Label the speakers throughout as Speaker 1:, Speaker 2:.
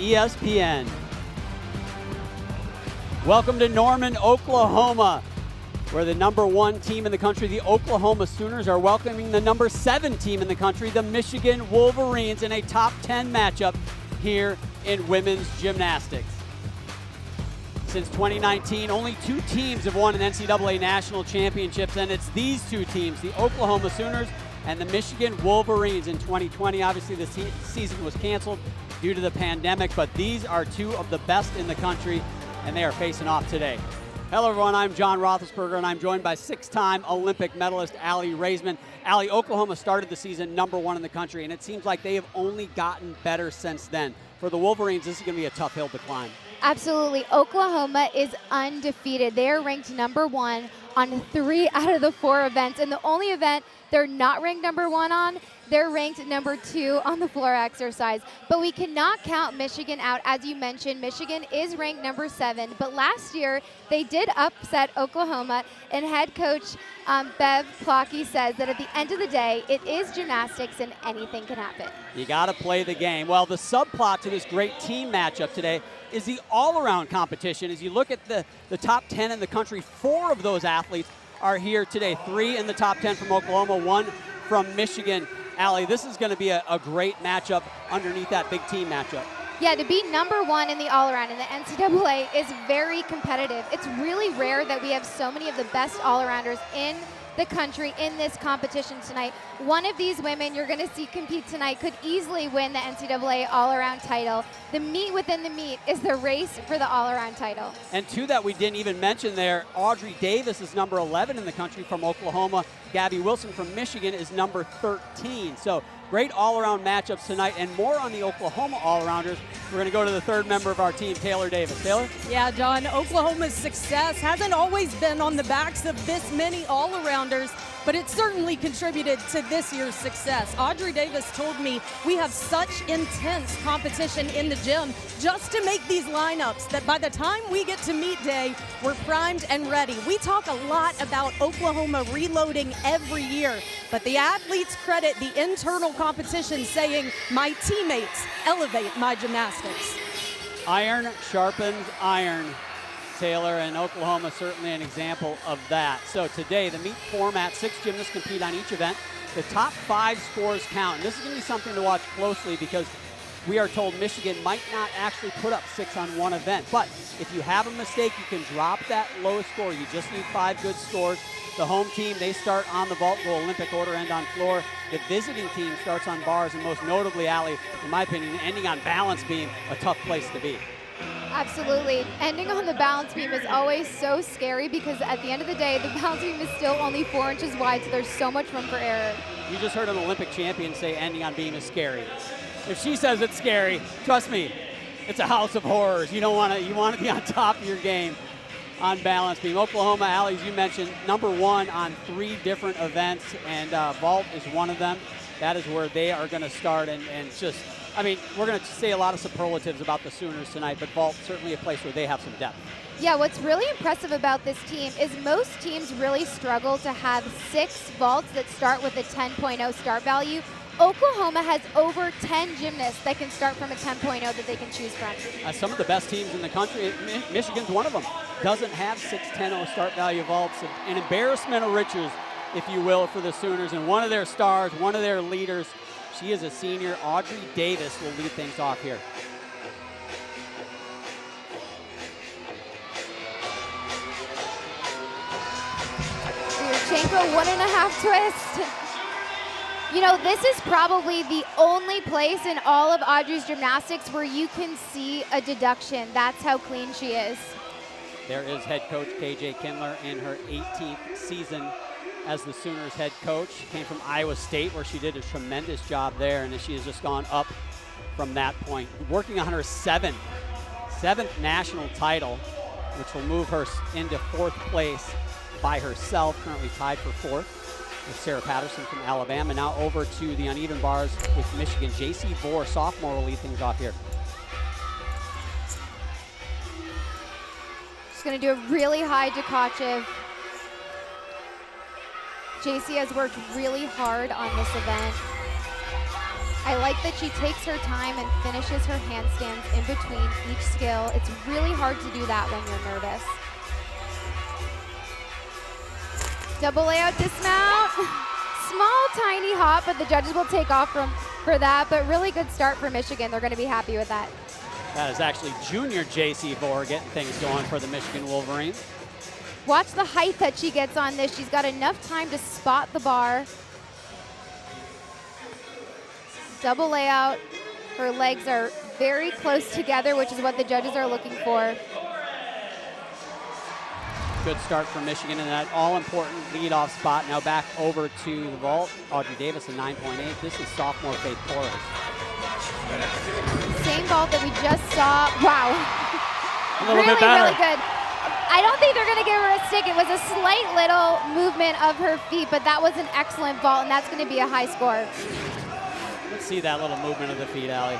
Speaker 1: ESPN. Welcome to Norman, Oklahoma, where the #1 team in the country, the Oklahoma Sooners, are welcoming the #7 team in the country, the Michigan Wolverines, in a top 10 matchup here in women's gymnastics. Since 2019, only 2 teams have won an NCAA national championships, and it's these 2 teams, the Oklahoma Sooners and the Michigan Wolverines. In 2020, obviously the season was canceled due to the pandemic, but these are 2 of the best in the country, and they are facing off today. Hello everyone, I'm John Roethlisberger, and I'm joined by 6-time Olympic medalist Aly Raisman. Aly, Oklahoma started the season #1 in the country, and it seems like they have only gotten better since then. For the Wolverines, this is going to be a tough hill to climb.
Speaker 2: Absolutely. Oklahoma is undefeated. They are ranked #1 on 3 out of the 4 events, and the only event they're not ranked #1 on, they're ranked #2 on the floor exercise. But we cannot count Michigan out. As you mentioned, Michigan is ranked #7, but last year they did upset Oklahoma, and head coach Bev Plotke says that at the end of the day, it is gymnastics and anything can happen.
Speaker 1: You got to play the game. Well, the subplot to this great team matchup today is the all-around competition. As you look at the top 10 in the country, 4 of those athletes are here today. 3 in the top 10 from Oklahoma, 1 from Michigan. Aly, this is going to be a great matchup underneath that big team matchup.
Speaker 2: Yeah, to be #1 in the all-around in the NCAA is very competitive. It's really rare that we have so many of the best all-arounders in the country in this competition tonight. One of these women you're going to see compete tonight could easily win the NCAA all-around title. The meat within the meat is the race for the all-around title.
Speaker 1: And 2 that we didn't even mention there, Audrey Davis is #11 in the country from Oklahoma. Gabby Wilson from Michigan is #13. So great all-around matchups tonight, and more on the Oklahoma all-arounders. We're going to go to the 3rd member of our team, Taylor Davis. Taylor?
Speaker 3: Yeah, John, Oklahoma's success hasn't always been on the backs of this many all-arounders, but it certainly contributed to this year's success. Audrey Davis told me we have such intense competition in the gym just to make these lineups that by the time we get to meet day, we're primed and ready. We talk a lot about Oklahoma reloading every year, but the athletes credit the internal competition saying, my teammates elevate my gymnastics.
Speaker 1: Iron sharpens iron, Taylor, and Oklahoma certainly an example of that. So today, the meet format, 6 gymnasts compete on each event. The top 5 scores count. And this is going to be something to watch closely because we are told Michigan might not actually put up 6 on one event. But if you have a mistake, you can drop that low score. You just need 5 good scores. The home team, they start on the vault, go Olympic order, end on floor. The visiting team starts on bars, and most notably, Aly, in my opinion, ending on balance beam, a tough place to be.
Speaker 2: Absolutely. Ending on the balance beam is always so scary because at the end of the day, the balance beam is still only 4 inches wide, so there's so much room for error.
Speaker 1: You just heard an Olympic champion say ending on beam is scary. If she says it's scary, trust me, it's a house of horrors. You want to be on top of your game on balance beam. Oklahoma, Aly, as you mentioned, #1 on 3 different events, and vault is one of them. That is where they are going to start, and just, I mean, we're going to say a lot of superlatives about the Sooners tonight, but vault certainly a place where they have some depth.
Speaker 2: Yeah, what's really impressive about this team is most teams really struggle to have 6 vaults that start with a 10.0 start value. Oklahoma has over 10 gymnasts that can start from a 10.0 that they can choose from.
Speaker 1: Some of the best teams in the country, Michigan's one of them, doesn't have 6.10 start value vaults. An embarrassment of riches, if you will, for the Sooners. And one of their stars, one of their leaders, she is a senior. Audrey Davis will lead things off here.
Speaker 2: Yurchenko 1.5 twist. You know, this is probably the only place in all of Audrey's gymnastics where you can see a deduction. That's how clean she is.
Speaker 1: There is head coach KJ Kindler in her 18th season as the Sooners head coach. She came from Iowa State, where she did a tremendous job there, and she has just gone up from that point. Working on her seventh national title, which will move her into 4th place by herself, currently tied for 4th. With Sarah Patterson from Alabama. Now over to the uneven bars with Michigan. JC Vore, sophomore, will lead things off here.
Speaker 2: She's going to do a really high Tkachev. JC has worked really hard on this event. I like that she takes her time and finishes her handstands in between each skill. It's really hard to do that when you're nervous. Double layout dismount. Small, tiny hop, but the judges will take off for that. But really good start for Michigan. They're going to be happy with that.
Speaker 1: That is actually junior J.C. Vore getting things going for the Michigan Wolverines.
Speaker 2: Watch the height that she gets on this. She's got enough time to spot the bar. Double layout. Her legs are very close together, which is what the judges are looking for.
Speaker 1: Good start for Michigan in that all-important leadoff spot. Now back over to the vault. Audrey Davis, a 9.8. This is sophomore Faith Torres.
Speaker 2: Same vault that we just saw. Wow.
Speaker 1: A little bit better.
Speaker 2: Really good. I don't think they're going to give her a stick. It was a slight little movement of her feet, but that was an excellent vault, and that's going to be a high score.
Speaker 1: Let's see that little movement of the feet, Allie.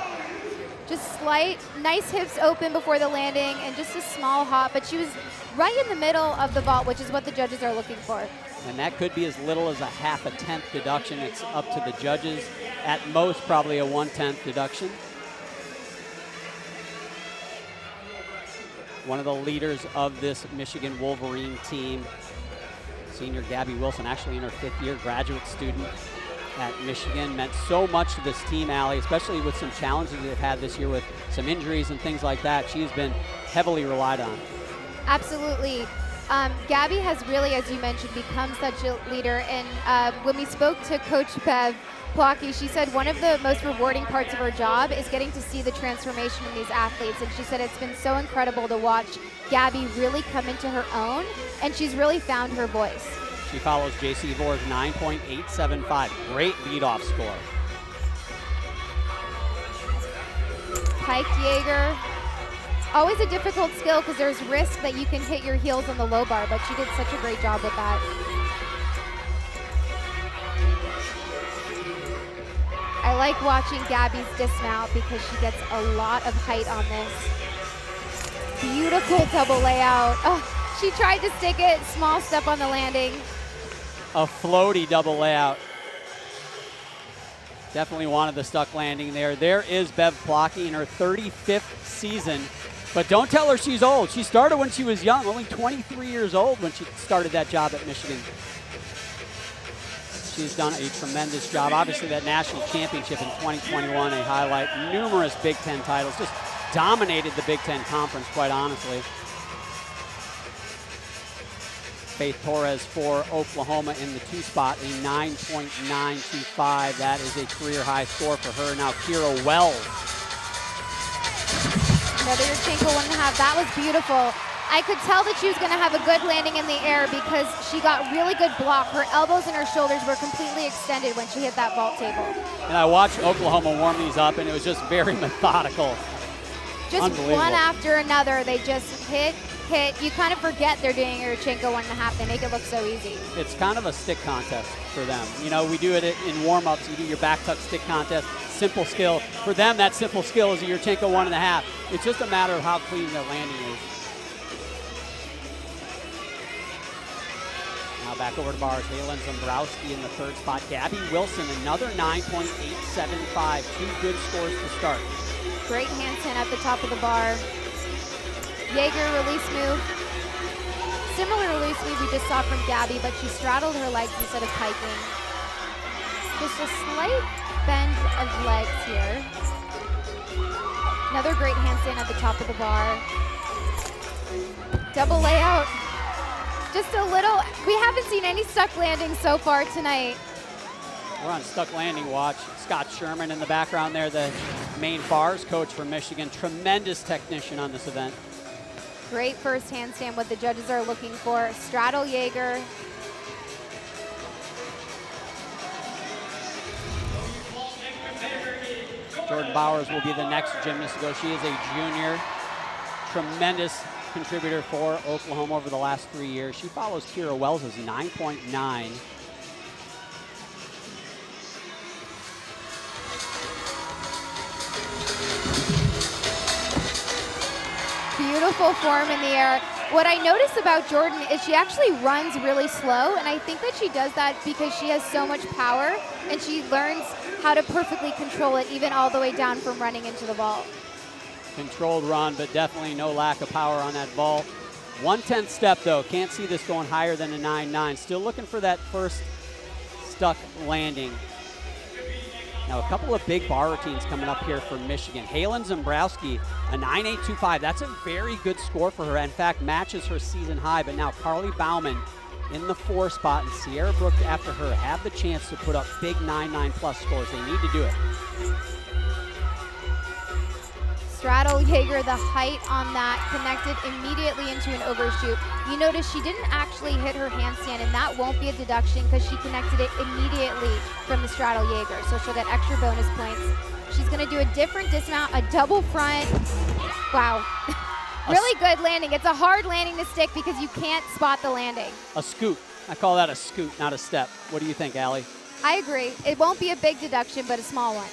Speaker 2: Just slight, nice hips open before the landing, and just a small hop, but she was right in the middle of the vault, which is what the judges are looking for.
Speaker 1: And that could be as little as a half a tenth deduction. It's up to the judges. At most, probably a 1/10 deduction. One of the leaders of this Michigan Wolverine team, senior Gabby Wilson, actually in her 5th year, graduate student at Michigan, meant so much to this team, Allie, especially with some challenges they've had this year with some injuries and things like that. She's been heavily relied on.
Speaker 2: Absolutely. Gabby has really, as you mentioned, become such a leader. And when we spoke to Coach Bev Plotke, she said one of the most rewarding parts of her job is getting to see the transformation in these athletes. And she said it's been so incredible to watch Gabby really come into her own, and she's really found her voice.
Speaker 1: She follows J.C. Vore's 9.875. Great leadoff score.
Speaker 2: Pike Jaeger. Always a difficult skill because there's risk that you can hit your heels on the low bar, but she did such a great job with that. I like watching Gabby's dismount because she gets a lot of height on this. Beautiful double layout. Oh, she tried to stick it, small step on the landing.
Speaker 1: A floaty double layout. Definitely wanted the stuck landing there. There is Bev Plotke in her 35th season. But don't tell her she's old. She started when she was young, only 23 years old when she started that job at Michigan. She's done a tremendous job. Obviously that national championship in 2021, a highlight. Numerous Big Ten titles, just dominated the Big Ten Conference, quite honestly. Faith Torres for Oklahoma in the 2 spot, a 9.925. That is a career high score for her. Now Kira Wells.
Speaker 2: Another Yurchenko 1.5. That was beautiful. I could tell that she was going to have a good landing in the air because she got really good block. Her elbows and her shoulders were completely extended when she hit that vault table.
Speaker 1: And I watched Oklahoma warm these up, and it was just very methodical.
Speaker 2: Just one after another, they just hit. You kind of forget they're doing a Yurchenko 1.5. They make it look so easy.
Speaker 1: It's kind of a stick contest for them. You know, we do it in warm-ups. You do your back tuck stick contest, simple skill. For them, that simple skill is a Yurchenko 1.5. It's just a matter of how clean their landing is. Now back over to bars. Halen Zombrowski in the 3rd spot. Gabby Wilson, another 9.875. 2 good scores to start.
Speaker 2: Great handstand at the top of the bar. Jaeger release move. Similar release move we just saw from Gabby, but she straddled her legs instead of piking. Just a slight bend of legs here. Another great handstand at the top of the bar. Double layout. Just a little, we haven't seen any stuck landings so far tonight.
Speaker 1: We're on stuck landing watch. Scott Sherman in the background there, the main bars coach for Michigan. Tremendous technician on this event.
Speaker 2: Great first handstand, what the judges are looking for. Straddle Jaeger.
Speaker 1: Jordan Bowers will be the next gymnast to go. She is a junior. Tremendous contributor for Oklahoma over the last 3 years. She follows Kira Wells' 9.9.
Speaker 2: Beautiful form in the air. What I notice about Jordan is she actually runs really slow, and I think that she does that because she has so much power, and she learns how to perfectly control it, even all the way down from running into the vault.
Speaker 1: Controlled run, but definitely no lack of power on that vault. 1/10 step, though. Can't see this going higher than a 9.9. Still looking for that first stuck landing. Now, a couple of big bar routines coming up here for Michigan. Halen Zimbrowski, a 9.825. That's a very good score for her. In fact, matches her season high. But now Carly Bauman in the 4 spot, and Sierra Brooks after her have the chance to put up big 9.9 plus scores. They need to do it.
Speaker 2: Straddle Jaeger, the height on that connected immediately into an overshoot. You notice she didn't actually hit her handstand, and that won't be a deduction because she connected it immediately from the Straddle Jaeger. So she'll get extra bonus points. She's gonna do a different dismount, a double front. Wow. Really good landing. It's a hard landing to stick because you can't spot the landing.
Speaker 1: A scoot. I call that a scoot, not a step. What do you think, Allie?
Speaker 2: I agree. It won't be a big deduction, but a small one.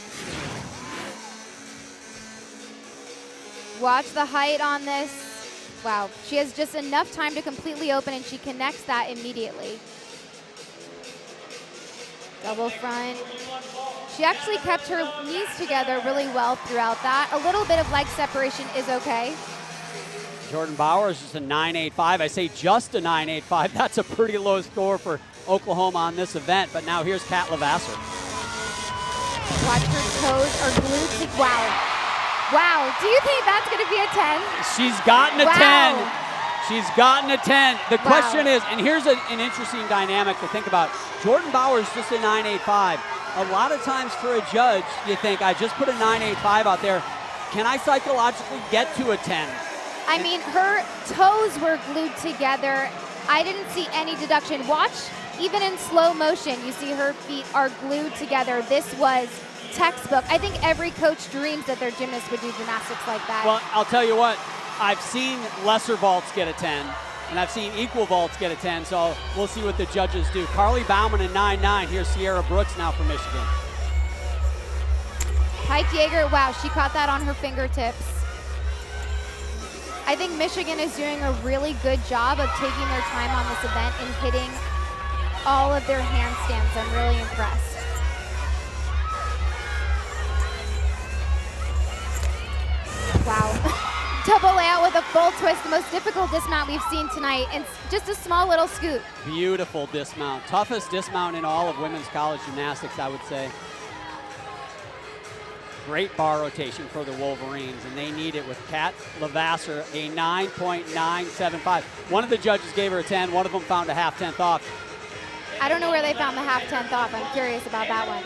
Speaker 2: Watch the height on this. Wow, she has just enough time to completely open, and she connects that immediately. Double front. She actually kept her knees together really well throughout that. A little bit of leg separation is okay.
Speaker 1: Jordan Bauer is just a 9.85. I say just a 9.85. That's a pretty low score for Oklahoma on this event. But now here's Kat Lavasser.
Speaker 2: Watch her toes are glued to, wow. Wow, do you think that's going to be a 10?
Speaker 1: She's gotten a 10. She's gotten a 10. The question is, and here's an interesting dynamic to think about. Jordan Bauer is just a 9.85. A lot of times for a judge, you think, I just put a 9.85 out there. Can I psychologically get to a 10?
Speaker 2: I mean, her toes were glued together. I didn't see any deduction. Watch, even in slow motion, you see her feet are glued together. This was textbook. I think every coach dreams that their gymnast would do gymnastics like that.
Speaker 1: Well, I'll tell you what, I've seen lesser vaults get a 10, and I've seen equal vaults get a 10, so we'll see what the judges do. Carly Bauman in 9.9. Here's Sierra Brooks now for Michigan.
Speaker 2: Pike Jaeger, wow, she caught that on her fingertips. I think Michigan is doing a really good job of taking their time on this event and hitting all of their handstands. I'm really impressed. Wow. Double layout with a full twist, the most difficult dismount we've seen tonight, and just a small little scoot.
Speaker 1: Beautiful dismount. Toughest dismount in all of women's college gymnastics, I would say. Great bar rotation for the Wolverines, and they need it with Kat Lavasser, a 9.975. One of the judges gave her a 10. One of them found a half 10th off.
Speaker 2: I don't know where they found the half 10th off. I'm curious about that one.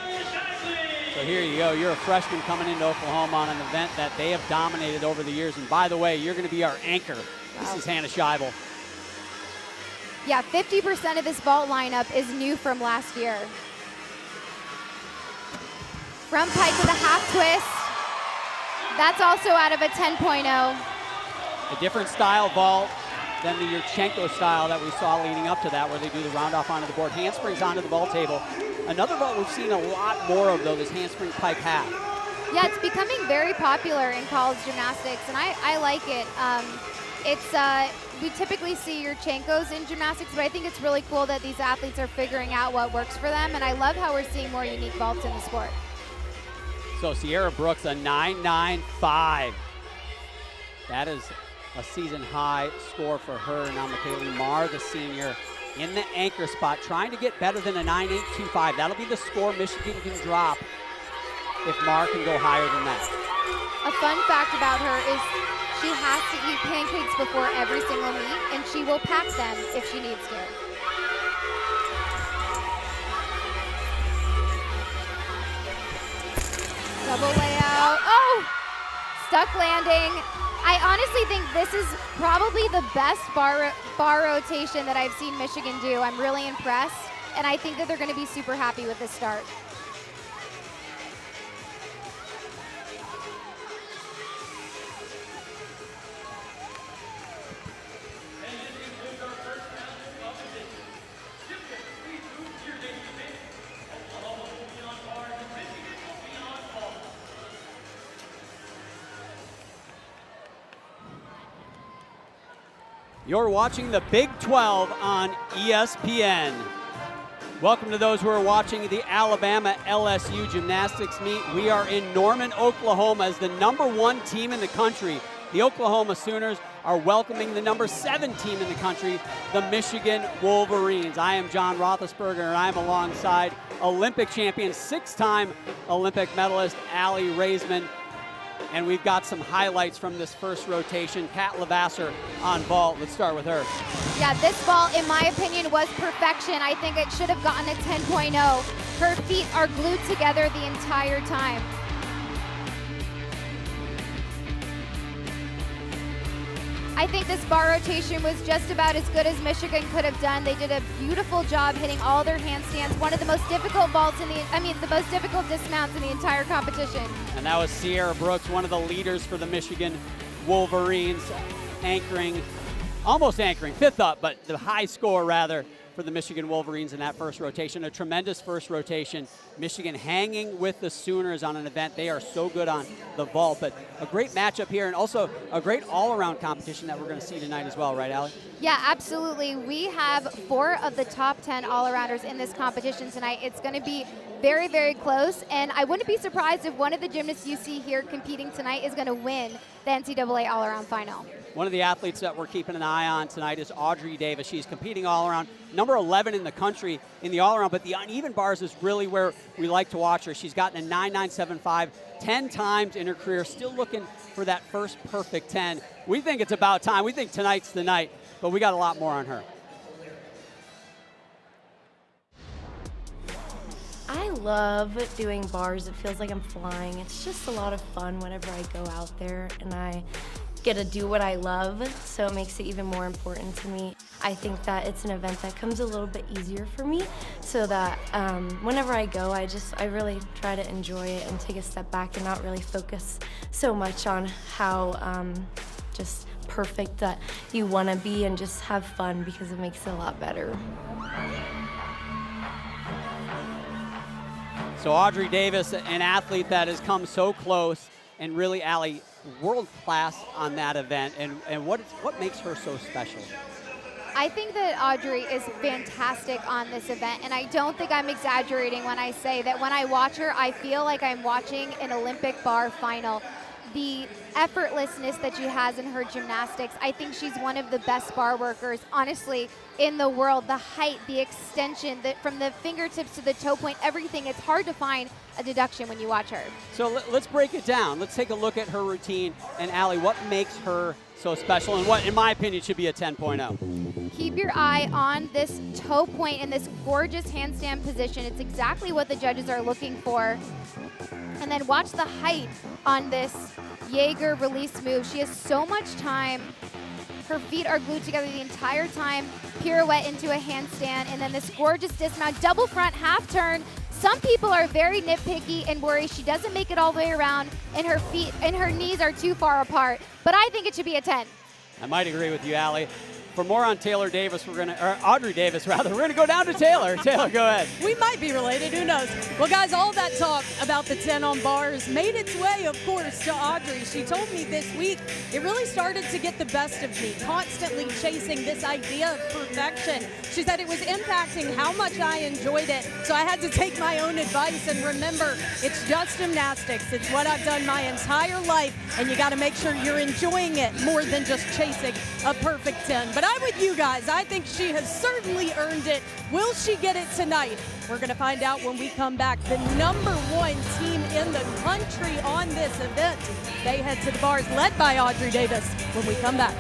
Speaker 1: So here you go. You're a freshman coming into Oklahoma on an event that they have dominated over the years. And by the way, you're going to be our anchor. Wow. This is Hannah Scheibel.
Speaker 2: Yeah, 50% of this vault lineup is new from last year. Front pike with a half twist. That's also out of a 10.0.
Speaker 1: A different style vault than the Yurchenko style that we saw leading up to that, where they do the round off onto the board. Handsprings onto the vault table. Another vault we've seen a lot more of, though, this handspring pike half.
Speaker 2: Yeah, it's becoming very popular in college gymnastics, and I like it. We typically see Yurchenkos in gymnastics, but I think it's really cool that these athletes are figuring out what works for them, and I love how we're seeing more unique vaults in the sport.
Speaker 1: So Sierra Brooks, a 9.95. That is a season high score for her. Now McKaylee Marr, the senior, in the anchor spot, trying to get better than a 9.825. That'll be the score Michigan can drop if Marr can go higher than that.
Speaker 2: A fun fact about her is she has to eat pancakes before every single meet, and she will pack them if she needs to. Double layout. Oh! Stuck landing. I honestly think this is probably the best bar rotation that I've seen Michigan do. I'm really impressed, and I think that they're going to be super happy with this start.
Speaker 1: You're watching the Big 12 on ESPN. Welcome to those who are watching the Alabama LSU gymnastics meet. We are in Norman, Oklahoma as the #1 team in the country. The Oklahoma Sooners are welcoming the #7 team in the country, the Michigan Wolverines. I am John Roethlisberger, and I'm alongside Olympic champion, 6-time Olympic medalist, Aly Raisman. And we've got some highlights from this first rotation. Kat Levasseur on vault. Let's start with her.
Speaker 2: Yeah, this vault, in my opinion, was perfection. I think it should have gotten a 10.0. Her feet are glued together the entire time. I think this bar rotation was just about as good as Michigan could have done. They did a beautiful job hitting all their handstands. One of the most difficult vaults the most difficult dismounts in the entire competition.
Speaker 1: And that was Sierra Brooks, one of the leaders for the Michigan Wolverines, almost anchoring, 5th up, but the high score rather for the Michigan Wolverines in that first rotation. A tremendous first rotation. Michigan hanging with the Sooners on an event. They are so good on the vault, but a great matchup here and also a great all-around competition that we're going to see tonight as well, right, Aly?
Speaker 2: Yeah, absolutely. We have 4 of the top 10 all-arounders in this competition tonight. It's going to be very, very close, and I wouldn't be surprised if one of the gymnasts you see here competing tonight is going to win the NCAA all-around final.
Speaker 1: One of the athletes that we're keeping an eye on tonight is Audrey Davis. She's competing all around, #11 in the country in the all around, but the uneven bars is really where we like to watch her. She's gotten a 9.975 10 times in her career, still looking for that first perfect 10. We think it's about time. We think tonight's the night, but we got a lot more on her.
Speaker 4: I love doing bars. It feels like I'm flying. It's just a lot of fun whenever I go out there and I get to do what I love, so it makes it even more important to me. I think that it's an event that comes a little bit easier for me, so that whenever I go, I really try to enjoy it and take a step back and not really focus so much on how just perfect that you want to be, and just have fun because it makes it a lot better.
Speaker 1: So Audrey Davis, an athlete that has come so close, and really, Aly, world class on that event, and what makes her so special?
Speaker 2: I think that Audrey is fantastic on this event, and I don't think I'm exaggerating when I say that when I watch her, I feel like I'm watching an Olympic bar final. The effortlessness that she has in her gymnastics, I think she's one of the best bar workers, honestly, in the world. The height, the extension, from the fingertips to the toe point, everything. It's hard to find a deduction when you watch her.
Speaker 1: So let's break it down. Let's take a look at her routine. And Aly, what makes her so special, and what, in my opinion, should be a 10.0?
Speaker 2: Keep your eye on this toe point in this gorgeous handstand position. It's exactly what the judges are looking for. And then watch the height on this Jaeger release move. She has so much time. Her feet are glued together the entire time. Pirouette into a handstand, and then this gorgeous dismount, double front half turn. Some people are very nitpicky and worry she doesn't make it all the way around, and her feet and her knees are too far apart. But I think it should be a 10.
Speaker 1: I might agree with you, Aly. For more on Audrey Davis, we're gonna go down to Taylor. Taylor, go ahead.
Speaker 3: We might be related, who knows? Well, guys, all that talk about the 10 on bars made its way, of course, to Audrey. She told me this week it really started to get the best of me, constantly chasing this idea of perfection. She said it was impacting how much I enjoyed it, so I had to take my own advice and remember, it's just gymnastics. It's what I've done my entire life, and you got to make sure you're enjoying it more than just chasing a perfect 10. But I'm with you guys. I think she has certainly earned it. Will she get it tonight? We're going to find out when we come back. The #1 team in the country on this event. They head to the bars, led by Audrey Davis, when we come back.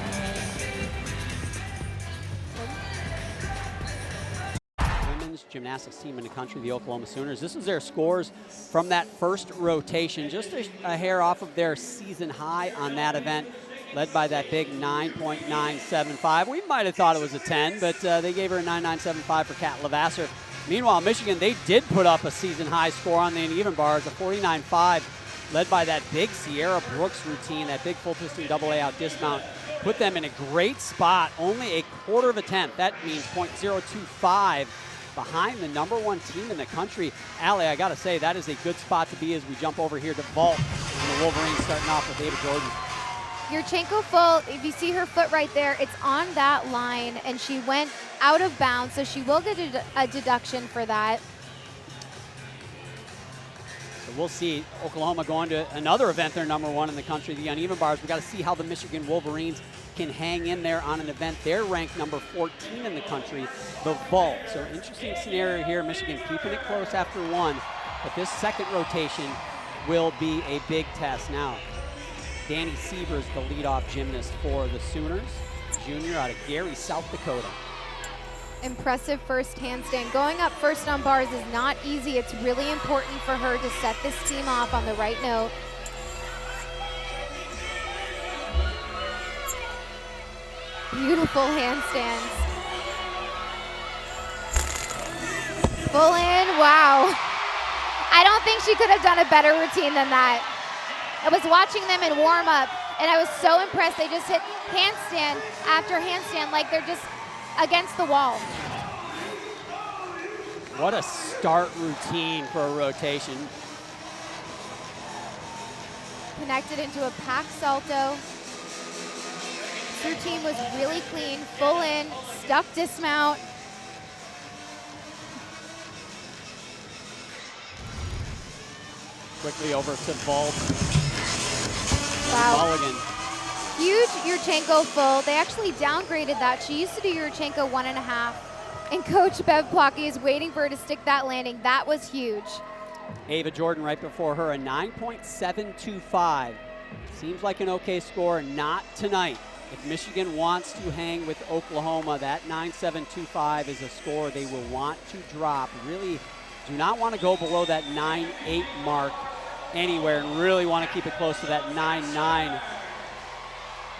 Speaker 1: Women's gymnastics team in the country, the Oklahoma Sooners. This is their scores from that first rotation, just a hair off of their season high on that event, led by that big 9.975. We might have thought it was a 10, but they gave her a 9.975 for Kat Levasseur. Meanwhile, Michigan, they did put up a season high score on the uneven bars, a 49.5, led by that big Sierra Brooks routine, that big full twisting double A out dismount. Put them in a great spot, only a quarter of a tenth. That means 0.025 behind the #1 team in the country. Aly, I gotta say, that is a good spot to be as we jump over here to vault. And the Wolverines starting off with Ava Jordan.
Speaker 2: Yurchenko full, if you see her foot right there, it's on that line, and she went out of bounds, so she will get a deduction for that.
Speaker 1: So we'll see Oklahoma going to another event. They're number 1 in the country, the uneven bars. We got to see how the Michigan Wolverines can hang in there on an event. They're ranked number 14 in the country, the vault. So interesting scenario here. Michigan keeping it close after 1, but this second rotation will be a big test. Now, Danny Sievers, the leadoff gymnast for the Sooners, junior out of Gary, South Dakota.
Speaker 2: Impressive first handstand. Going up first on bars is not easy. It's really important for her to set this team off on the right note. Beautiful handstands. Full in, wow. I don't think she could have done a better routine than that. I was watching them in warm up and I was so impressed. They just hit handstand after handstand like they're just against the wall.
Speaker 1: What a start routine for a rotation.
Speaker 2: Connected into a pack salto. This routine was really clean, full in, stuck dismount.
Speaker 1: Quickly over to vault.
Speaker 2: Wow.
Speaker 1: Mulligan.
Speaker 2: Huge Yurchenko full. They actually downgraded that. She used to do Yurchenko 1.5. And Coach Bev Plotke is waiting for her to stick that landing. That was huge.
Speaker 1: Ava Jordan right before her, a 9.725. Seems like an okay score, not tonight. If Michigan wants to hang with Oklahoma, that 9.725 is a score they will want to drop. Really do not want to go below that 9.8 mark anywhere and really want to keep it close to that 9.9.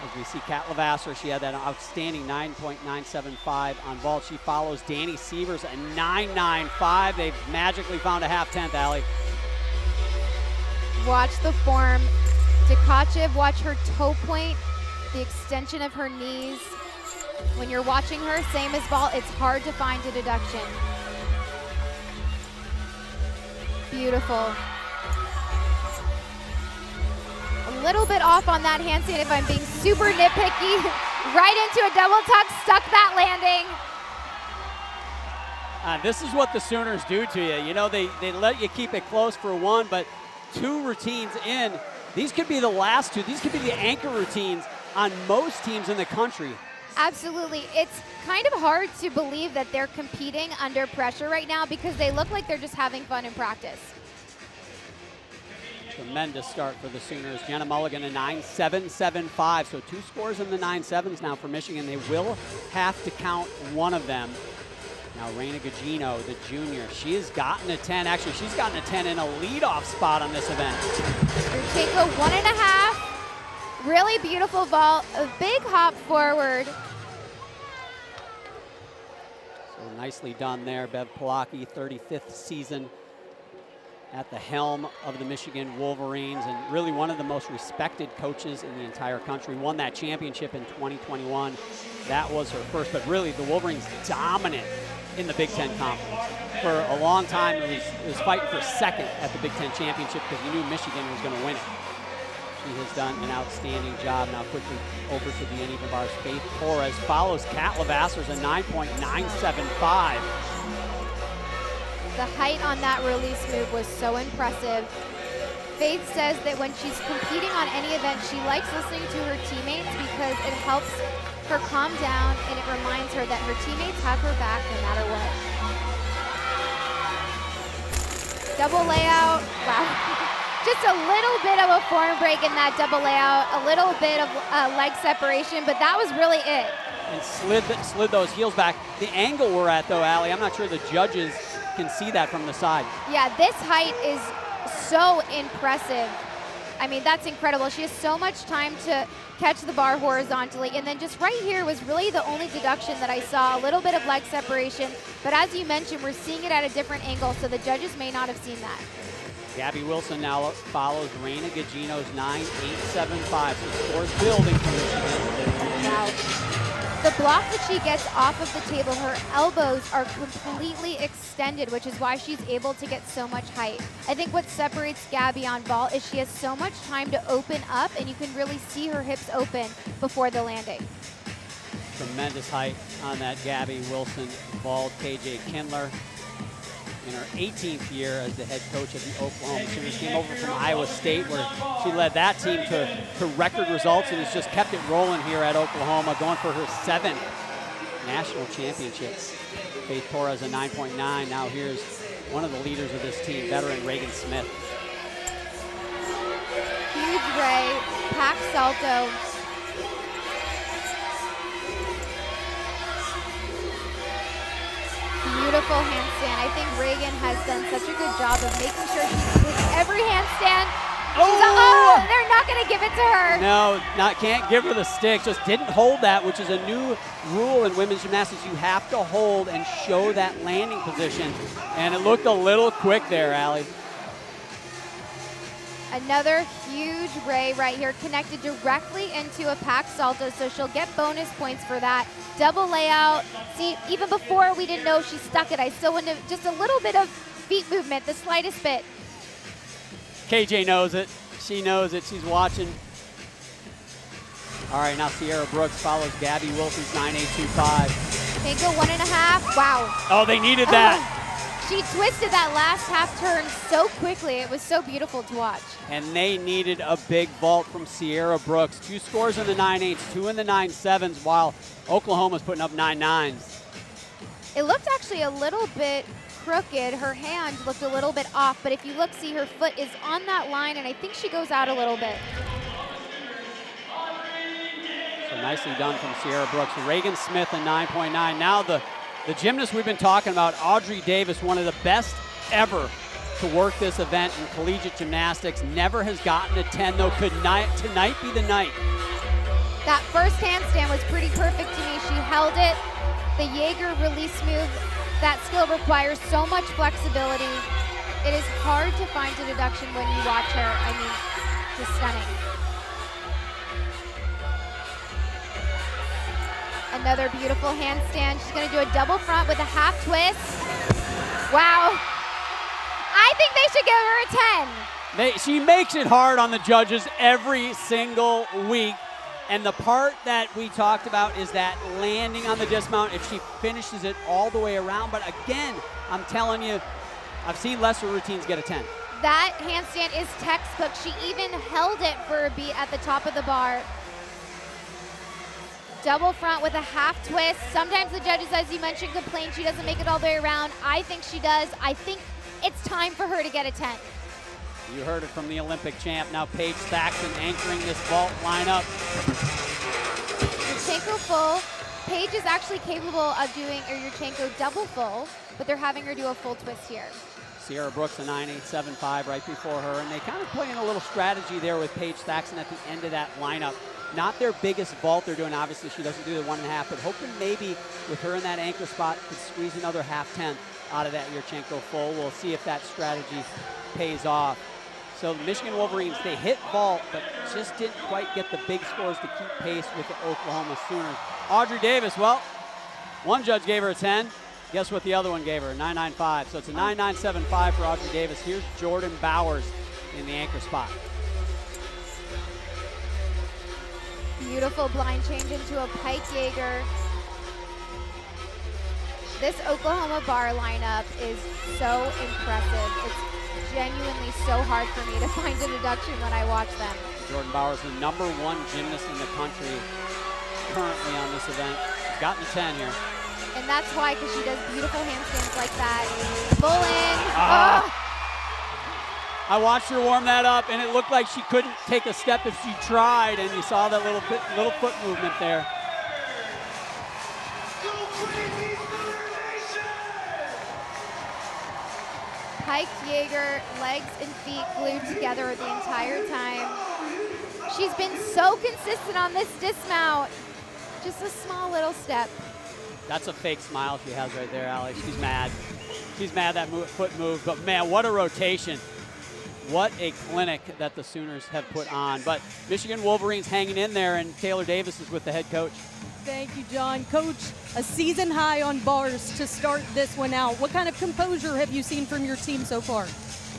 Speaker 1: As we see Kat Lavasser, she had that outstanding 9.975 on vault. She follows Danny Sievers, a 9.95. They've magically found a half-tenth, Allie.
Speaker 2: Watch the form. Tkachev, watch her toe point, the extension of her knees. When you're watching her, same as vault, it's hard to find a deduction. Beautiful. A little bit off on that handstand if I'm being super nitpicky. Right into a double tuck, stuck that landing.
Speaker 1: This is what the Sooners do to you. You know, they let you keep it close for 1, but 2 routines in, these could be the last 2. These could be the anchor routines on most teams in the country.
Speaker 2: Absolutely. It's kind of hard to believe that they're competing under pressure right now because they look like they're just having fun in practice.
Speaker 1: Tremendous start for the Sooners. Jenna Mulligan, a 9.775. So 2 scores in the 9.7s now for Michigan. They will have to count one of them. Now Reina Gugino, the junior, she has gotten a 10. Actually, she's gotten a 10 in a leadoff spot on this event.
Speaker 2: Yurchenko 1.5. Really beautiful vault. A big hop forward.
Speaker 1: So nicely done there. Bev Plotke, 35th season at the helm of the Michigan Wolverines, and really one of the most respected coaches in the entire country. Won that championship in 2021. That was her first, but really the Wolverines dominant in the Big Ten Conference. For a long time, it was fighting for second at the Big Ten Championship because you knew Michigan was going to win it. She has done an outstanding job. Now quickly over to the uneven bars. Faith Torres follows Kat Lavasser's a 9.975.
Speaker 2: The height on that release move was so impressive. Faith says that when she's competing on any event, she likes listening to her teammates because it helps her calm down and it reminds her that her teammates have her back no matter what. Double layout, wow. Just a little bit of a form break in that double layout, a little bit of leg separation, but that was really it.
Speaker 1: And slid those heels back. The angle we're at though, Allie, I'm not sure the judges can see that from the side.
Speaker 2: Yeah, this height is so impressive. I mean, that's incredible. She has so much time to catch the bar horizontally. And then just right here was really the only deduction that I saw, a little bit of leg separation. But as you mentioned, we're seeing it at a different angle, so the judges may not have seen that.
Speaker 1: Gabby Wilson now follows Reina Gugino's 9.875. So scores building for Michigan.
Speaker 2: Wow. The block that she gets off of the table, her elbows are completely extended, which is why she's able to get so much height. I think what separates Gabby on vault is she has so much time to open up, and you can really see her hips open before the landing.
Speaker 1: Tremendous height on that Gabby Wilson vault. KJ Kindler, in her 18th year as the head coach of the Oklahoma Sooners, came over from Iowa State, where she led that team to record results and has just kept it rolling here at Oklahoma, going for her 7th national championships. Faith Torres a 9.9. Now here's one of the leaders of this team, veteran Reagan Smith.
Speaker 2: Huge ray, pack salto. Beautiful handstand. I think Reagan has done such a good job of making sure she hits every handstand. Oh, they're not going to give it to her.
Speaker 1: No, can't give her the stick. Just didn't hold that, which is a new rule in women's gymnastics. You have to hold and show that landing position. And it looked a little quick there, Allie.
Speaker 2: Another huge ray right here, connected directly into a pack salto, so she'll get bonus points for that. Double layout. See, even before we didn't know she stuck it, I still wanted just a little bit of feet movement, the slightest bit.
Speaker 1: KJ knows it. She knows it. She's watching. All right, now Sierra Brooks follows Gabby Wilson's 9.825.
Speaker 2: They go 1.5. Wow.
Speaker 1: Oh, they needed that.
Speaker 2: She twisted that last half turn so quickly. It was so beautiful to watch.
Speaker 1: And they needed a big vault from Sierra Brooks. 2 scores in the 9.8s, 2 in the 9.7s, while Oklahoma's putting up 9.9s.
Speaker 2: It looked actually a little bit crooked. Her hand looked a little bit off, but if you look, see her foot is on that line, and I think she goes out a little bit.
Speaker 1: So nicely done from Sierra Brooks. Reagan Smith a 9.9. Now the gymnast we've been talking about, Audrey Davis, one of the best ever to work this event in collegiate gymnastics. Never has gotten a 10, though. Could tonight be the night?
Speaker 2: That first handstand was pretty perfect to me. She held it. The Jaeger release move, that skill requires so much flexibility. It is hard to find a deduction when you watch her. I mean, just stunning. Another beautiful handstand. She's going to do a double front with a half twist. Wow. I think they should give her a 10.
Speaker 1: She makes it hard on the judges every single week. And the part that we talked about is that landing on the dismount, if she finishes it all the way around. But again, I'm telling you, I've seen lesser routines get a 10.
Speaker 2: That handstand is textbook. She even held it for a beat at the top of the bar. Double front with a half twist. Sometimes the judges, as you mentioned, complain she doesn't make it all the way around. I think she does. I think it's time for her to get a 10.
Speaker 1: You heard it from the Olympic champ. Now Paige Thaxton anchoring this vault lineup.
Speaker 2: Yurchenko full. Paige is actually capable of doing a Yurchenko double full, but they're having her do a full twist here.
Speaker 1: Sierra Brooks a 9.875 right before her, and they kind of playing a little strategy there with Paige Thaxton at the end of that lineup. Not their biggest vault they're doing. Obviously, she doesn't do the 1.5, but hoping maybe with her in that anchor spot could squeeze another half-tenth out of that Yurchenko full. We'll see if that strategy pays off. So the Michigan Wolverines, they hit vault, but just didn't quite get the big scores to keep pace with the Oklahoma Sooners. Audrey Davis, well, one judge gave her a 10. Guess what the other one gave her? A 9.95. So it's a 9.975 for Audrey Davis. Here's Jordan Bowers in the anchor spot.
Speaker 2: Beautiful blind change into a Pike Jaeger. This Oklahoma bar lineup is so impressive. It's genuinely so hard for me to find a deduction when I watch them.
Speaker 1: Jordan Bowers, the #1 gymnast in the country currently on this event. She's gotten a 10 here.
Speaker 2: And that's why, because she does beautiful handstands like that. Full in.
Speaker 1: I watched her warm that up, and it looked like she couldn't take a step if she tried, and you saw that little foot movement there.
Speaker 2: Pike Jaeger, legs and feet glued together the entire time. She's been so consistent on this dismount. Just a small little step.
Speaker 1: That's a fake smile she has right there, Alex. She's mad. She's mad that foot moved, but man, what a rotation. What a clinic that the Sooners have put on. But Michigan Wolverines hanging in there, and Taylor Davis is with the head coach.
Speaker 3: Thank you, John. Coach, a season high on bars to start this one out. What kind of composure have you seen from your team so far?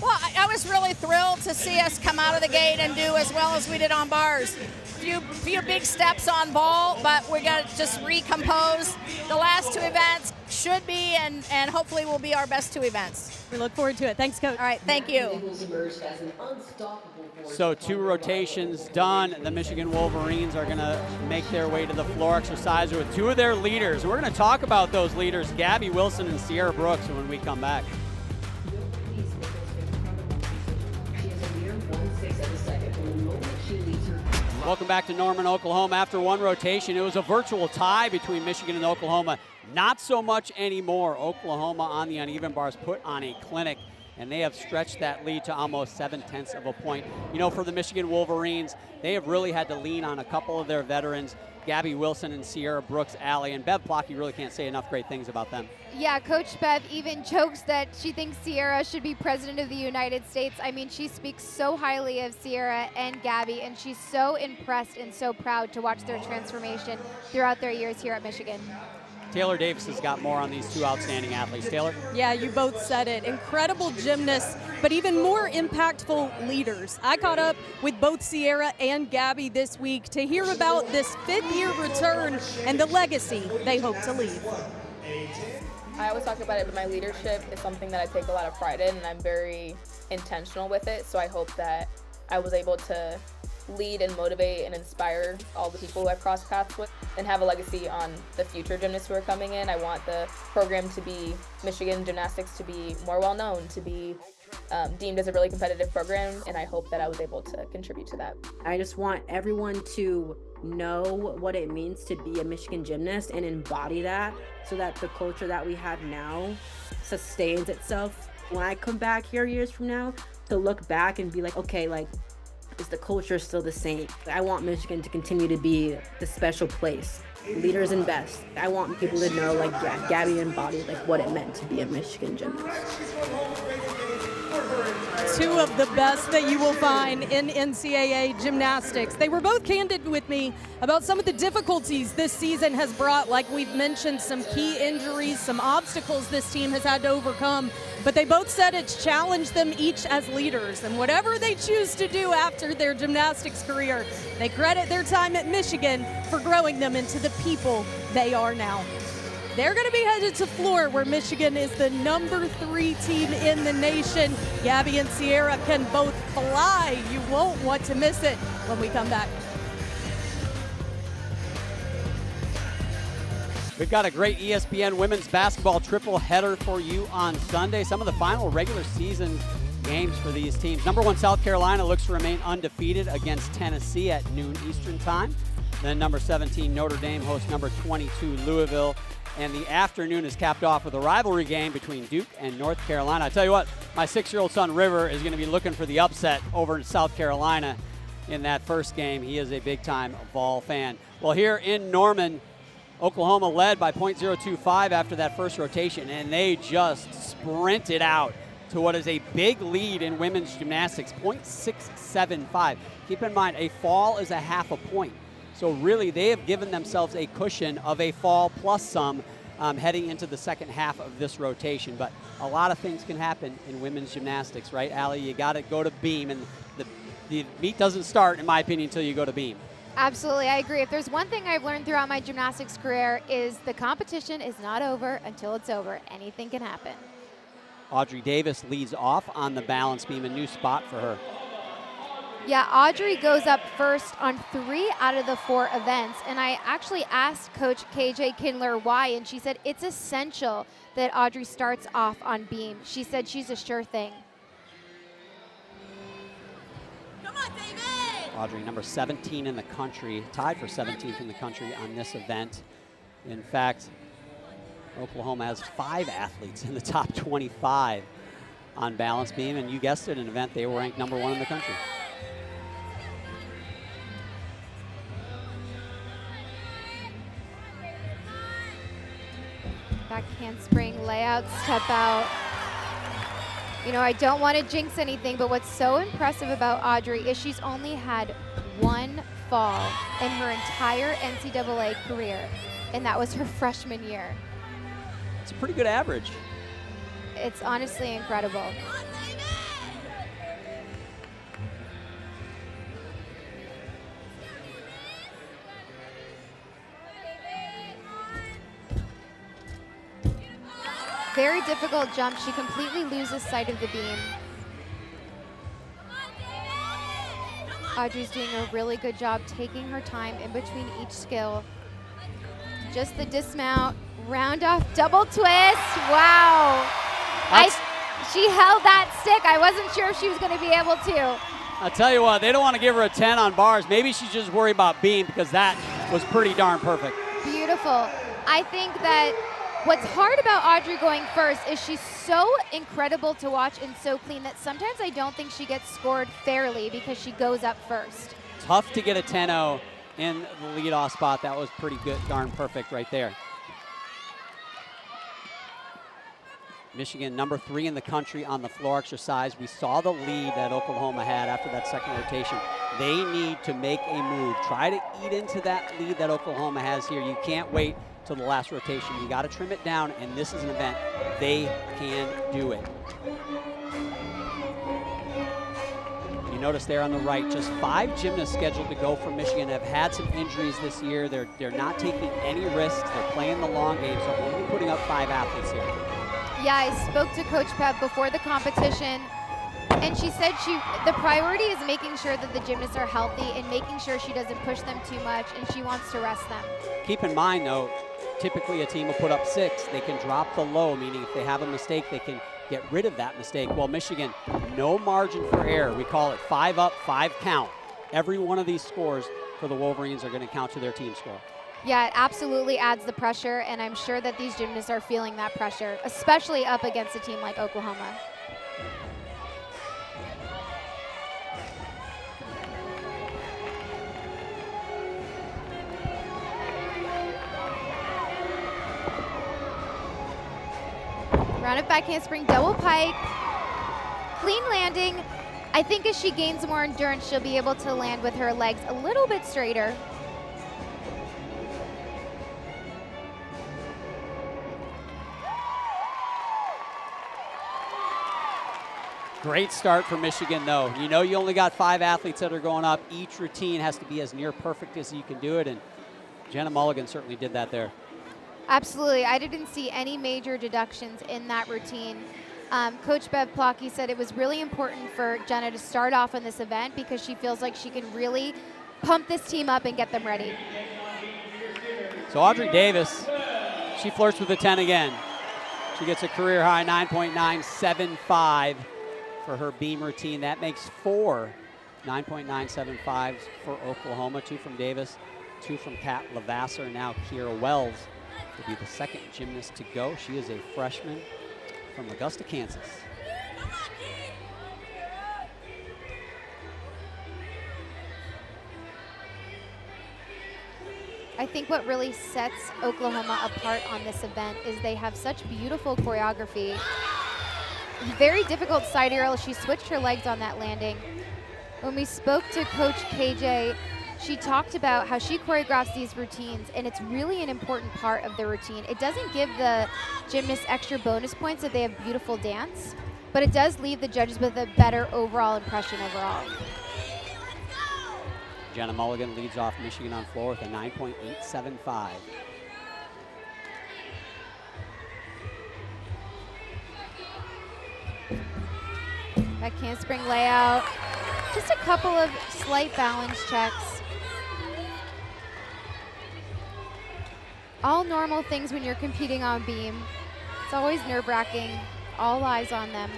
Speaker 5: Well, I was really thrilled to see us come out of the gate and do as well as we did on bars. Few big steps on ball, but we got to just recompose. The last two events should be and hopefully will be our best two events.
Speaker 3: We look forward to it. Thanks, Coach.
Speaker 5: All right, thank you.
Speaker 1: So 2 rotations done. The Michigan Wolverines are going to make their way to the floor exerciser with 2 of their leaders. We're going to talk about those leaders, Gabby Wilson and Sierra Brooks, when we come back. Welcome back to Norman, Oklahoma. After 1 rotation, it was a virtual tie between Michigan and Oklahoma. Not so much anymore. Oklahoma on the uneven bars put on a clinic, and they have stretched that lead to almost 0.7 of a point. You know, for the Michigan Wolverines, they have really had to lean on a couple of their veterans, Gabby Wilson and Sierra Brooks Alley, and Bev Plock, you really can't say enough great things about them.
Speaker 2: Yeah, Coach Bev even jokes that she thinks Sierra should be president of the United States. I mean, she speaks so highly of Sierra and Gabby, and she's so impressed and so proud to watch their transformation throughout their years here at Michigan.
Speaker 1: Taylor Davis has got more on these 2 outstanding athletes. Taylor?
Speaker 3: Yeah, you both said it. Incredible gymnasts, but even more impactful leaders. I caught up with both Sierra and Gabby this week to hear about this 5th-year return and the legacy they hope to leave.
Speaker 6: I always talk about it, but my leadership is something that I take a lot of pride in, and I'm very intentional with it. So I hope that I was able to lead and motivate and inspire all the people who I've crossed paths with and have a legacy on the future gymnasts who are coming in. I want the program to be, Michigan Gymnastics to be more well known, to be deemed as a really competitive program, and I hope that I was able to contribute to that.
Speaker 7: I just want everyone to know what it means to be a Michigan gymnast and embody that so that the culture that we have now sustains itself. When I come back here years from now, to look back and be like, okay, like, is the culture still the same? I want Michigan to continue to be the special place. Leaders and best. I want people to know, like, yeah, Gabby embodied like what it meant to be a Michigan gymnast.
Speaker 3: 2 of the best that you will find in NCAA gymnastics. They were both candid with me about some of the difficulties this season has brought, like we've mentioned, some key injuries, some obstacles this team has had to overcome. But they both said it's challenged them each as leaders, and whatever they choose to do after their gymnastics career, they credit their time at Michigan for growing them into the people they are now. They're going to be headed to floor, where Michigan is the number 3 team in the nation. Gabby and Sierra can both fly. You won't want to miss it when we come back.
Speaker 1: We've got a great ESPN women's basketball triple header for you on Sunday. Some of the final regular season games for these teams. Number 1 South Carolina looks to remain undefeated against Tennessee at noon Eastern time. Then number 17 Notre Dame hosts number 22 Louisville. And the afternoon is capped off with a rivalry game between Duke and North Carolina. I tell you what, my 6-year-old son River is going to be looking for the upset over in South Carolina in that first game. He is a big-time Vol fan. Well, here in Norman, Oklahoma led by .025 after that first rotation, and they just sprinted out to what is a big lead in women's gymnastics, .675. Keep in mind, a fall is a half a point. So really, they have given themselves a cushion of a fall plus some heading into the second half of this rotation. But a lot of things can happen in women's gymnastics, right, Allie? You got to go to beam, and the meet doesn't start, in my opinion, until you go to beam.
Speaker 2: Absolutely, I agree. If there's one thing I've learned throughout my gymnastics career is the competition is not over until it's over. Anything can happen.
Speaker 1: Audrey Davis leads off on the balance beam, a new spot for her.
Speaker 2: Yeah, Audrey goes up first on 3 out of the 4 events. And I actually asked Coach KJ Kindler why, and she said it's essential that Audrey starts off on beam. She said she's a sure thing.
Speaker 5: Come on, David!
Speaker 1: Audrey, number 17 in the country, tied for 17th in the country on this event. In fact, Oklahoma has 5 athletes in the top 25 on balance beam, and you guessed it, an event they were ranked number 1 in the country.
Speaker 2: Back handspring, layout, step out. You know, I don't want to jinx anything, but what's so impressive about Audrey is she's only had one fall in her entire NCAA career, and that was her freshman year.
Speaker 1: It's a pretty good average.
Speaker 2: It's honestly incredible. Very difficult jump. She completely loses sight of the beam. Audrey's doing a really good job taking her time in between each skill. Just the dismount, round off, double twist. Wow. She held that stick. I wasn't sure if she was going to be able to.
Speaker 1: I'll tell you what, they don't want to give her a 10 on bars. Maybe she's just worried about beam because that was pretty darn perfect.
Speaker 2: Beautiful. I think that what's hard about Audrey going first is she's so incredible to watch and so clean that sometimes I don't think she gets scored fairly because she goes up first.
Speaker 1: Tough to get a 10-0 in the leadoff spot. That was pretty good, darn perfect right there. Michigan, number 3 in the country on the floor exercise. We saw the lead that Oklahoma had after that second rotation. They need to make a move. Try to eat into that lead that Oklahoma has here. You can't wait till the last rotation. You got to trim it down, and this is an event they can do it. You notice there on the right, just 5 gymnasts scheduled to go for Michigan have had some injuries this year. They're not taking any risks. They're playing the long game, so we're only putting up 5 athletes here.
Speaker 2: Yeah, I spoke to Coach Pep before the competition, and she said the priority is making sure that the gymnasts are healthy and making sure she doesn't push them too much, and she wants to rest them.
Speaker 1: Keep in mind, though, typically a team will put up 6. They can drop the low, meaning if they have a mistake, they can get rid of that mistake. Well, Michigan, no margin for error. We call it 5 up, 5 count. Every one of these scores for the Wolverines are going to count to their team score.
Speaker 2: Yeah, it absolutely adds the pressure, and I'm sure that these gymnasts are feeling that pressure, especially up against a team like Oklahoma. Round up back handspring, double pike, clean landing. I think as she gains more endurance, she'll be able to land with her legs a little bit straighter.
Speaker 1: Great start for Michigan, though. You know you only got 5 athletes that are going up. Each routine has to be as near perfect as you can do it, and Jenna Mulligan certainly did that there.
Speaker 2: Absolutely. I didn't see any major deductions in that routine. Coach Bev Plotke said it was really important for Jenna to start off in this event because she feels like she can really pump this team up and get them ready.
Speaker 1: So Audrey Davis, she flirts with the 10 again. She gets a career high 9.975 for her beam routine. That makes 4 9.975s for Oklahoma, 2 from Davis, 2 from Kat Lavasser, and now Kira Wells will be the second gymnast to go. She is a freshman from Augusta, Kansas.
Speaker 2: I think what really sets Oklahoma apart on this event is they have such beautiful choreography. Very difficult side aerial. She switched her legs on that landing. When we spoke to Coach KJ, she talked about how she choreographs these routines, and it's really an important part of the routine. It doesn't give the gymnasts extra bonus points if they have beautiful dance, but it does leave the judges with a better overall impression overall.
Speaker 1: Jenna Mulligan leads off Michigan on floor with a 9.875.
Speaker 2: Back handspring layout. Just a couple of slight balance checks. All normal things when you're competing on beam. It's always nerve-wracking. All eyes on them.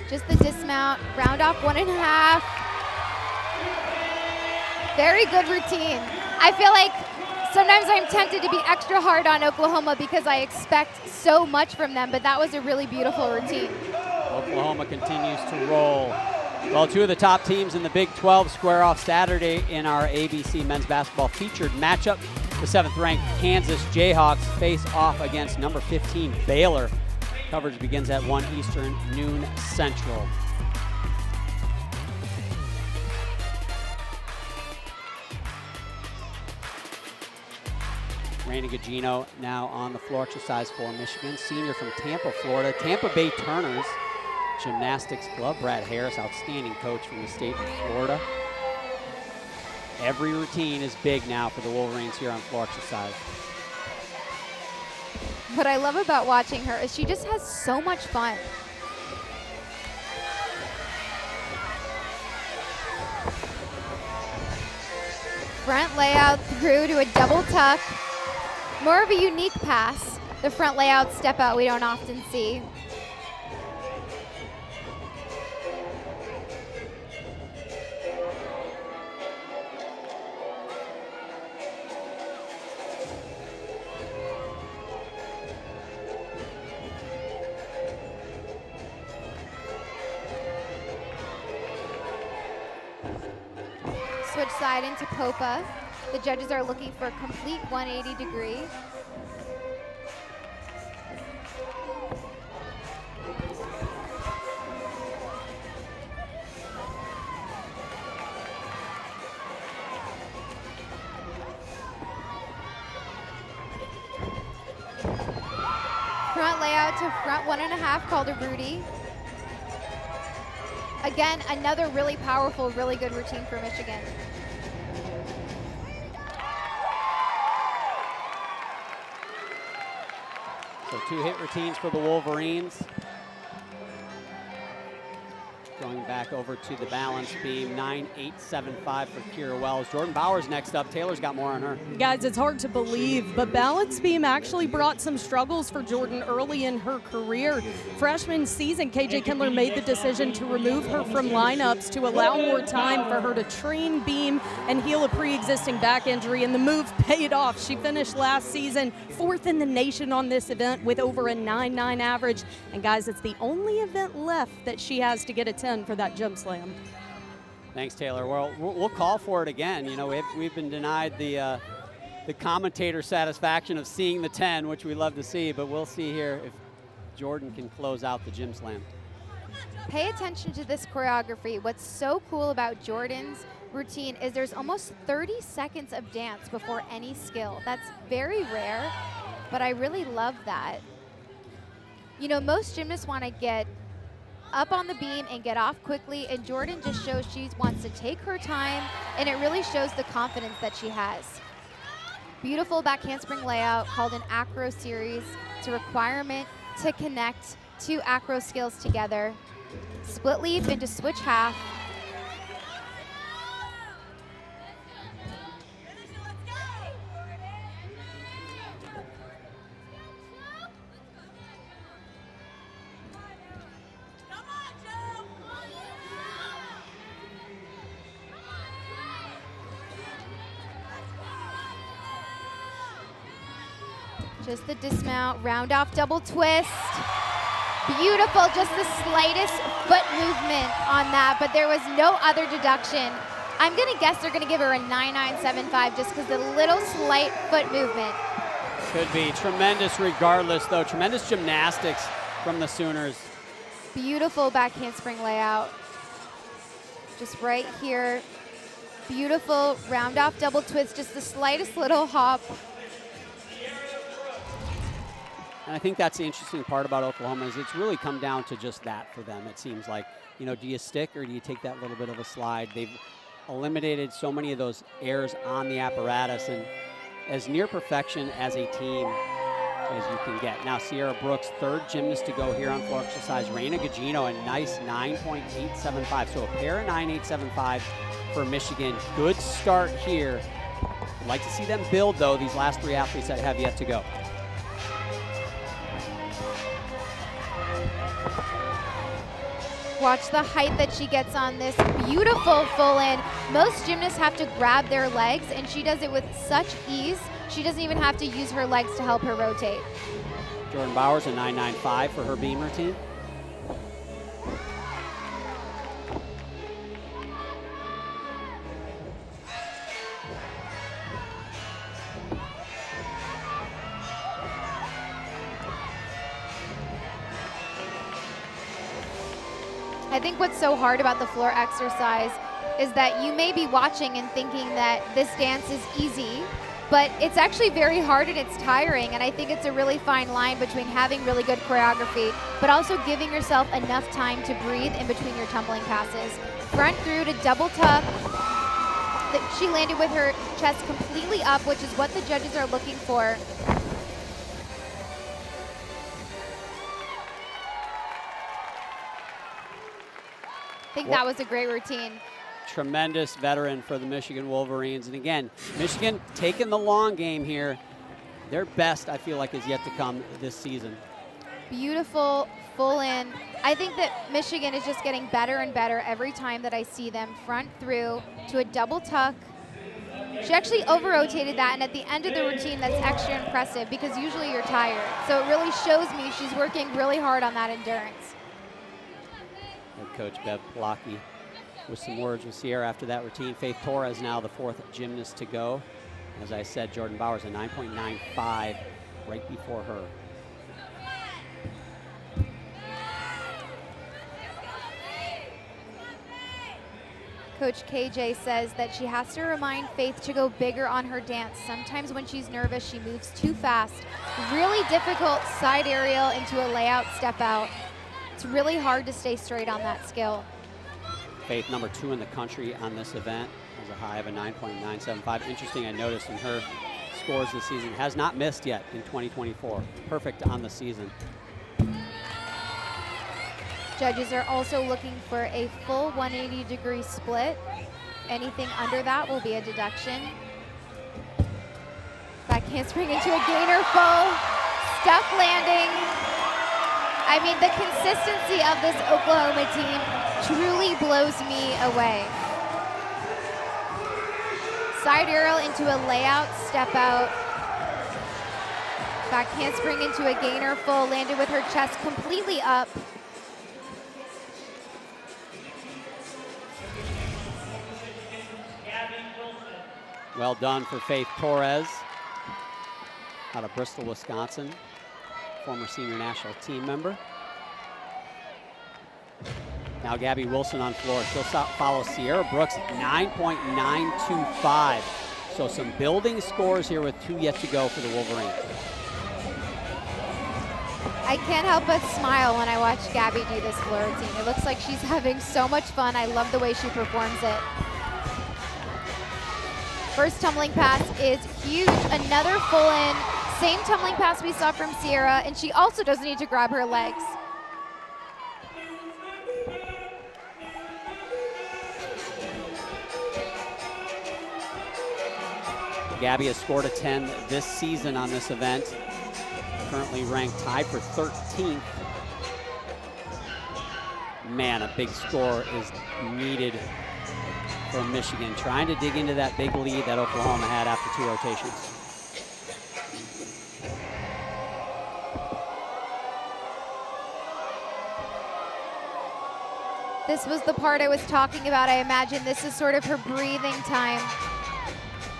Speaker 2: Just the dismount, round off 1.5. Very good routine. I feel like sometimes I'm tempted to be extra hard on Oklahoma because I expect so much from them, but that was a really beautiful routine.
Speaker 1: Oklahoma continues to roll. Well, 2 of the top teams in the Big 12 square off Saturday in our ABC men's basketball featured matchup. The 7th-ranked Kansas Jayhawks face off against number 15 Baylor. Coverage begins at 1 Eastern, noon Central. Raina Gugino now on the floor exercise for Michigan, senior from Tampa, Florida. Tampa Bay Turners Gymnastics Club. Brad Harris, outstanding coach from the state of Florida. Every routine is big now for the Wolverines here on floor exercise.
Speaker 2: What I love about watching her is she just has so much fun. Front layout through to a double tuck. More of a unique pass. The front layout step out we don't often see. Switch side into Popa. The judges are looking for a complete 180 degree. Front layout to front 1.5 called a Rudy. Again, another really powerful, really good routine for Michigan.
Speaker 1: So 2 hit routines for the Wolverines. Going back over to the balance beam, 9.875 for Kira Wells. Jordan Bowers next up. Taylor's got more on her.
Speaker 3: Guys, it's hard to believe, but balance beam actually brought some struggles for Jordan early in her career. Freshman season, KJ Kindler made the decision to remove her from lineups to allow more time for her to train beam and heal a pre-existing back injury, and the move paid off. She finished last season 4th in the nation on this event with over a 9.9 average. And guys, it's the only event left that she has to get a 10 for that jump slam.
Speaker 1: Thanks, Taylor. Well, we'll call for it again. You know, we've been denied the commentator satisfaction of seeing the 10, which we love to see, but we'll see here if Jordan can close out the gym slam.
Speaker 2: Pay attention to this choreography. What's so cool about Jordan's routine is there's almost 30 seconds of dance before any skill. That's very rare, but I really love that. You know, most gymnasts want to get up on the beam and get off quickly, and Jordan just shows she wants to take her time, and it really shows the confidence that she has. Beautiful back handspring layout called an acro series. It's a requirement to connect 2 acro skills together. Split leap into switch half. Just the dismount, round off double twist. Beautiful, just the slightest foot movement on that, but there was no other deduction. I'm gonna guess they're gonna give her a 9.975 just because the little slight foot movement.
Speaker 1: Could be tremendous regardless though. Tremendous gymnastics from the Sooners.
Speaker 2: Beautiful back handspring layout. Just right here. Beautiful round off double twist, just the slightest little hop.
Speaker 1: And I think that's the interesting part about Oklahoma is it's really come down to just that for them. It seems like, you know, do you stick or do you take that little bit of a slide? They've eliminated so many of those errors on the apparatus and as near perfection as a team as you can get. Now Sierra Brooks, 3rd gymnast to go here on floor exercise. Raina Gugino, a nice 9.875. So a pair of 9.875 for Michigan. Good start here. I'd like to see them build though, these last 3 athletes that have yet to go.
Speaker 2: Watch the height that she gets on this beautiful full in. Most gymnasts have to grab their legs, and she does it with such ease. She doesn't even have to use her legs to help her rotate.
Speaker 1: Jordan Bowers, a 9.95 for her beam routine.
Speaker 2: I think what's so hard about the floor exercise is that you may be watching and thinking that this dance is easy, but it's actually very hard and it's tiring, and I think it's a really fine line between having really good choreography, but also giving yourself enough time to breathe in between your tumbling passes. Front through to double tuck. She landed with her chest completely up, which is what the judges are looking for. I think that was a great routine.
Speaker 1: Tremendous veteran for the Michigan Wolverines. And again, Michigan taking the long game here. Their best, I feel like, is yet to come this season.
Speaker 2: Beautiful, full in. I think that Michigan is just getting better and better every time that I see them. Front through to a double tuck. She actually over-rotated that, and at the end of the routine, that's extra impressive because usually you're tired. So it really shows me she's working really hard on that endurance.
Speaker 1: Head coach Bev Plotke with some words with Sierra after that routine. Faith Torres now the fourth gymnast to go. As I said, Jordan Bowers a 9.95 right before her.
Speaker 2: Coach KJ says that she has to remind Faith to go bigger on her dance. Sometimes when she's nervous, she moves too fast. Really difficult side aerial into a layout step out. It's really hard to stay straight on that skill.
Speaker 1: Faith number 2 in the country on this event has a high of a 9.975. Interesting, I noticed in her scores this season, has not missed yet in 2024. Perfect on the season.
Speaker 2: Judges are also looking for a full 180-degree split. Anything under that will be a deduction. Back handspring into a gainer full. Stuck landing. I mean, the consistency of this Oklahoma team truly blows me away. Side aerial into a layout step out. Back handspring into a gainer full, landed with her chest completely up.
Speaker 1: Well done for Faith Torres out of Bristol, Wisconsin, former senior national team member. Now Gabby Wilson on floor. She'll follow Sierra Brooks at 9.925. So some building scores here with 2 yet to go for the Wolverines.
Speaker 2: I can't help but smile when I watch Gabby do this floor routine. It looks like she's having so much fun. I love the way she performs it. First tumbling pass is huge. Another full in. Same tumbling pass we saw from Sierra, and she also doesn't need to grab her legs.
Speaker 1: Gabby has scored a 10 this season on this event. Currently ranked tied for 13th. Man, a big score is needed from Michigan, trying to dig into that big lead that Oklahoma had after 2 rotations.
Speaker 2: This was the part I was talking about. I imagine this is sort of her breathing time.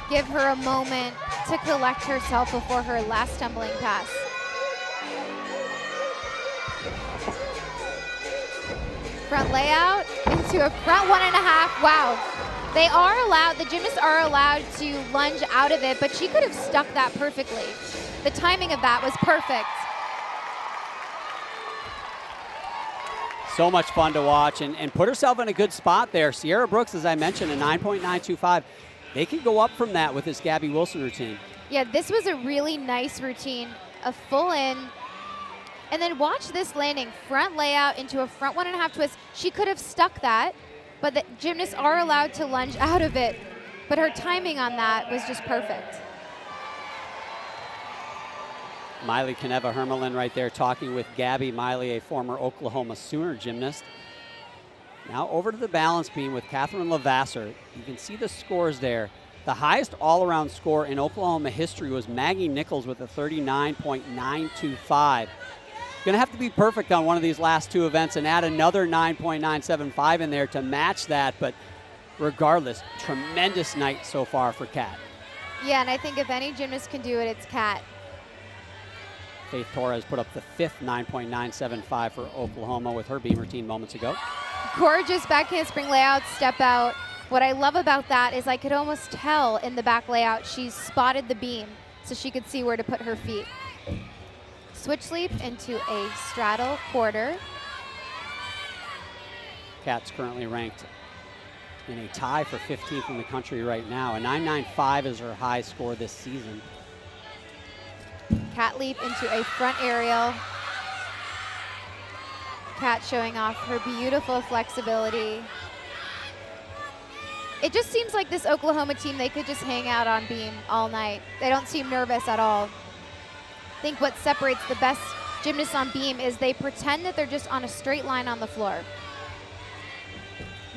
Speaker 2: Give her a moment to collect herself before her last tumbling pass. Front layout into a front 1.5. Wow. They are allowed, the gymnasts are allowed to lunge out of it, but she could have stuck that perfectly. The timing of that was perfect.
Speaker 1: So much fun to watch and put herself in a good spot there. Sierra Brooks, as I mentioned, a 9.925. They can go up from that with this Gabby Wilson routine.
Speaker 2: Yeah, this was a really nice routine. A full in. And then watch this landing. Front layout into a front 1.5 twist. She could have stuck that, but the gymnasts are allowed to lunge out of it. But her timing on that was just perfect.
Speaker 1: Miley Caneva-Hermelin right there talking with Gabby. Miley, a former Oklahoma Sooner gymnast. Now over to the balance beam with Catherine Lavasser. You can see the scores there. The highest all-around score in Oklahoma history was Maggie Nichols with a 39.925. Going to have to be perfect on one of these last 2 events and add another 9.975 in there to match that. But regardless, tremendous night so far for Kat.
Speaker 2: Yeah, and I think if any gymnast can do it, it's Kat.
Speaker 1: Faith Torres put up the 5th 9.975 for Oklahoma with her beam routine moments ago.
Speaker 2: Gorgeous back handspring layout, step out. What I love about that is I could almost tell in the back layout she's spotted the beam so she could see where to put her feet. Switch leap into a straddle quarter.
Speaker 1: Kat's currently ranked in a tie for 15th in the country right now. A 9.95 is her high score this season.
Speaker 2: Kat leap into a front aerial. Kat showing off her beautiful flexibility. It just seems like this Oklahoma team, they could just hang out on beam all night. They don't seem nervous at all. I think what separates the best gymnasts on beam is they pretend that they're just on a straight line on the floor.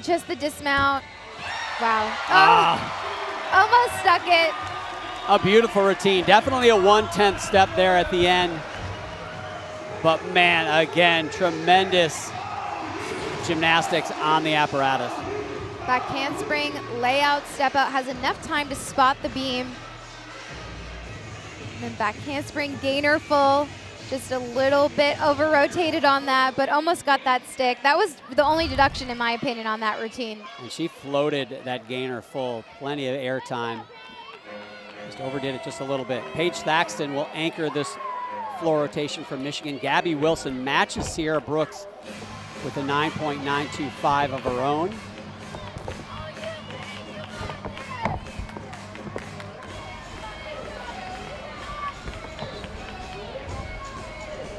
Speaker 2: Just the dismount. Wow. Oh, almost stuck it.
Speaker 1: A beautiful routine. Definitely a 1/10 step there at the end. But man, again, tremendous gymnastics on the apparatus.
Speaker 2: Back handspring, layout, step out, has enough time to spot the beam. And then back handspring, gainer full. Just a little bit over rotated on that, but almost got that stick. That was the only deduction, in my opinion, on that routine.
Speaker 1: And she floated that gainer full. Plenty of air time. Just overdid it just a little bit. Paige Thaxton will anchor this floor rotation from Michigan. Gabby Wilson matches Sierra Brooks with a 9.925 of her own.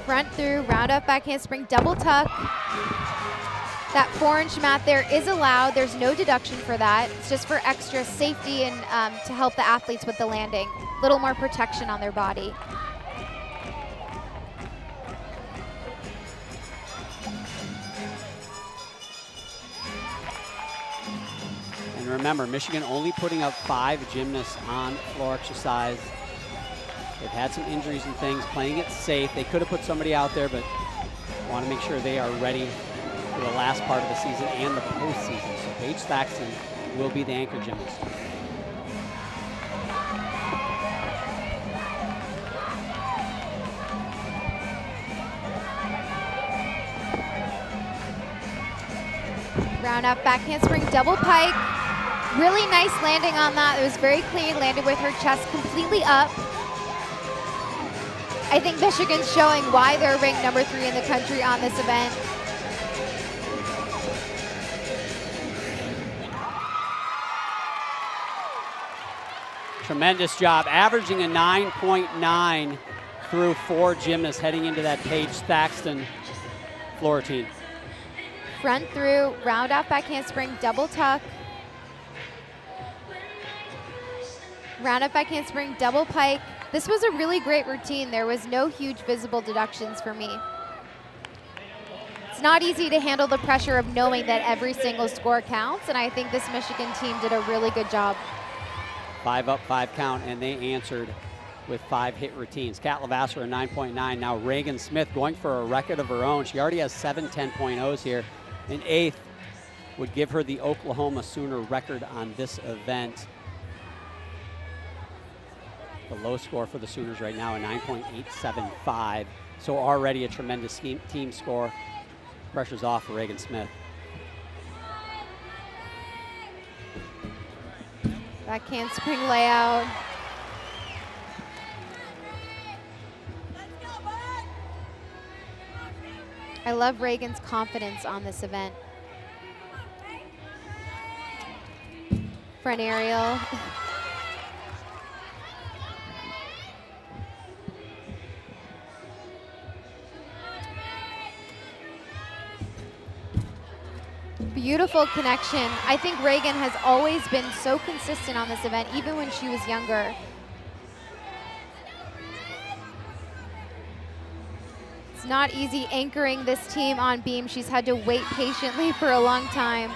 Speaker 2: Front through, round up, back handspring, double tuck. That 4-inch mat there is allowed. There's no deduction for that. It's just for extra safety and to help the athletes with the landing. A little more protection on their body.
Speaker 1: And remember, Michigan only putting up 5 gymnasts on floor exercise. They've had some injuries and things, playing it safe. They could have put somebody out there, but want to make sure they are ready for the last part of the season and the postseason. So Paige Thaxton will be the anchor gymnast.
Speaker 2: Round up, back handspring, double pike. Really nice landing on that. It was very clean, landed with her chest completely up. I think Michigan's showing why they're ranked number 3 in the country on this event.
Speaker 1: Tremendous job, averaging a 9.9 through 4 gymnasts heading into that Paige Thaxton floor routine.
Speaker 2: Front through, round off, back handspring, double tuck. Round up, back handspring, double pike. This was a really great routine. There was no huge visible deductions for me. It's not easy to handle the pressure of knowing that every single score counts, and I think this Michigan team did a really good job.
Speaker 1: 5 up, 5 count, and they answered with 5 hit routines. Kat Levasseur, a 9.9. Now Reagan Smith going for a record of her own. She already has 7 10.0s here. An 8th would give her the Oklahoma Sooner record on this event. The low score for the Sooners right now, a 9.875. So already a tremendous team score. Pressure's off for Reagan Smith.
Speaker 2: Back handspring layout. I love Reagan's confidence on this event. Front aerial. Beautiful connection. I think Reagan has always been so consistent on this event, even when she was younger. It's not easy anchoring this team on beam. She's had to wait patiently for a long time.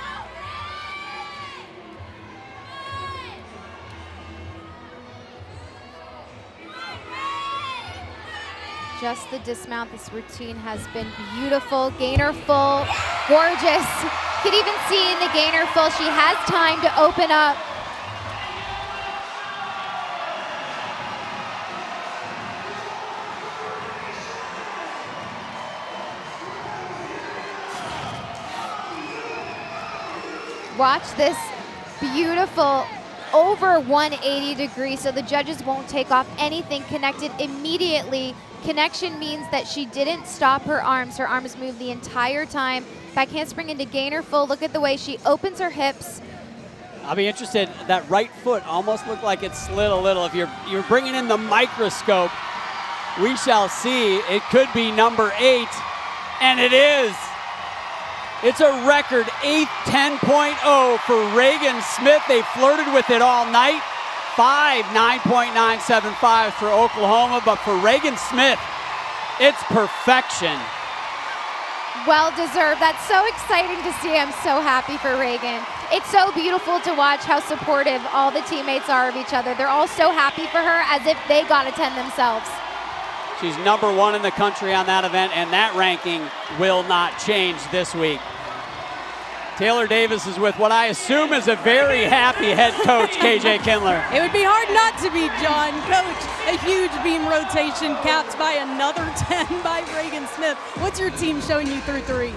Speaker 2: Just the dismount, this routine has been beautiful. Gainer full, gorgeous. You can even see in the gainer full, she has time to open up. Watch this beautiful over 180 degrees, so the judges won't take off anything connected immediately. Connection means that she didn't stop her arms. Her arms moved the entire time. Back handspring into gainer full. Look at the way she opens her hips.
Speaker 1: I'll be interested. That right foot almost looked like it slid a little. If you're bringing in the microscope, we shall see. It could be number 8, and it is. It's a record 8 10.0 for Reagan Smith. They flirted with it all night. 5 9.975 for Oklahoma, but for Reagan Smith, it's perfection.
Speaker 2: Well deserved. That's so exciting to see. I'm so happy for Reagan. It's so beautiful to watch how supportive all the teammates are of each other. They're all so happy for her as if they got a 10 themselves.
Speaker 1: She's number 1 in the country on that event, and that ranking will not change this week. Taylor Davis is with what I assume is a very happy head coach, KJ Kindler.
Speaker 3: It would be hard not to be, John. Coach, a huge beam rotation capped by another 10 by Reagan Smith. What's your team showing you through 3?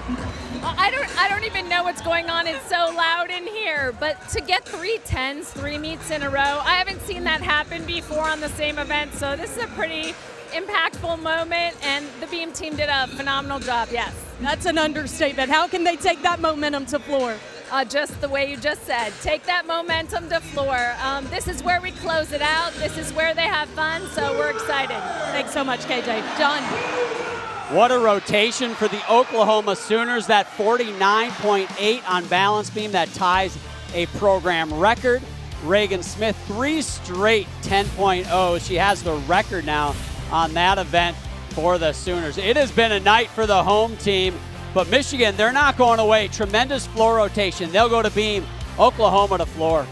Speaker 8: I don't even know what's going on. It's so loud in here. But to get 3 10s, 3 meets in a row, I haven't seen that happen before on the same event. So this is a pretty impactful moment, and the beam team did a phenomenal job, yes.
Speaker 3: That's an understatement. How can they take that momentum to floor?
Speaker 8: Just the way you just said. Take that momentum to floor. This is where we close it out. This is where they have fun, so we're excited.
Speaker 3: Thanks so much, KJ. John.
Speaker 1: What a rotation for the Oklahoma Sooners. That 49.8 on balance beam that ties a program record. Reagan Smith, 3 straight 10.0. She has the record now on that event for the Sooners. It has been a night for the home team, but Michigan, they're not going away. Tremendous floor rotation. They'll go to beam. Oklahoma to floor.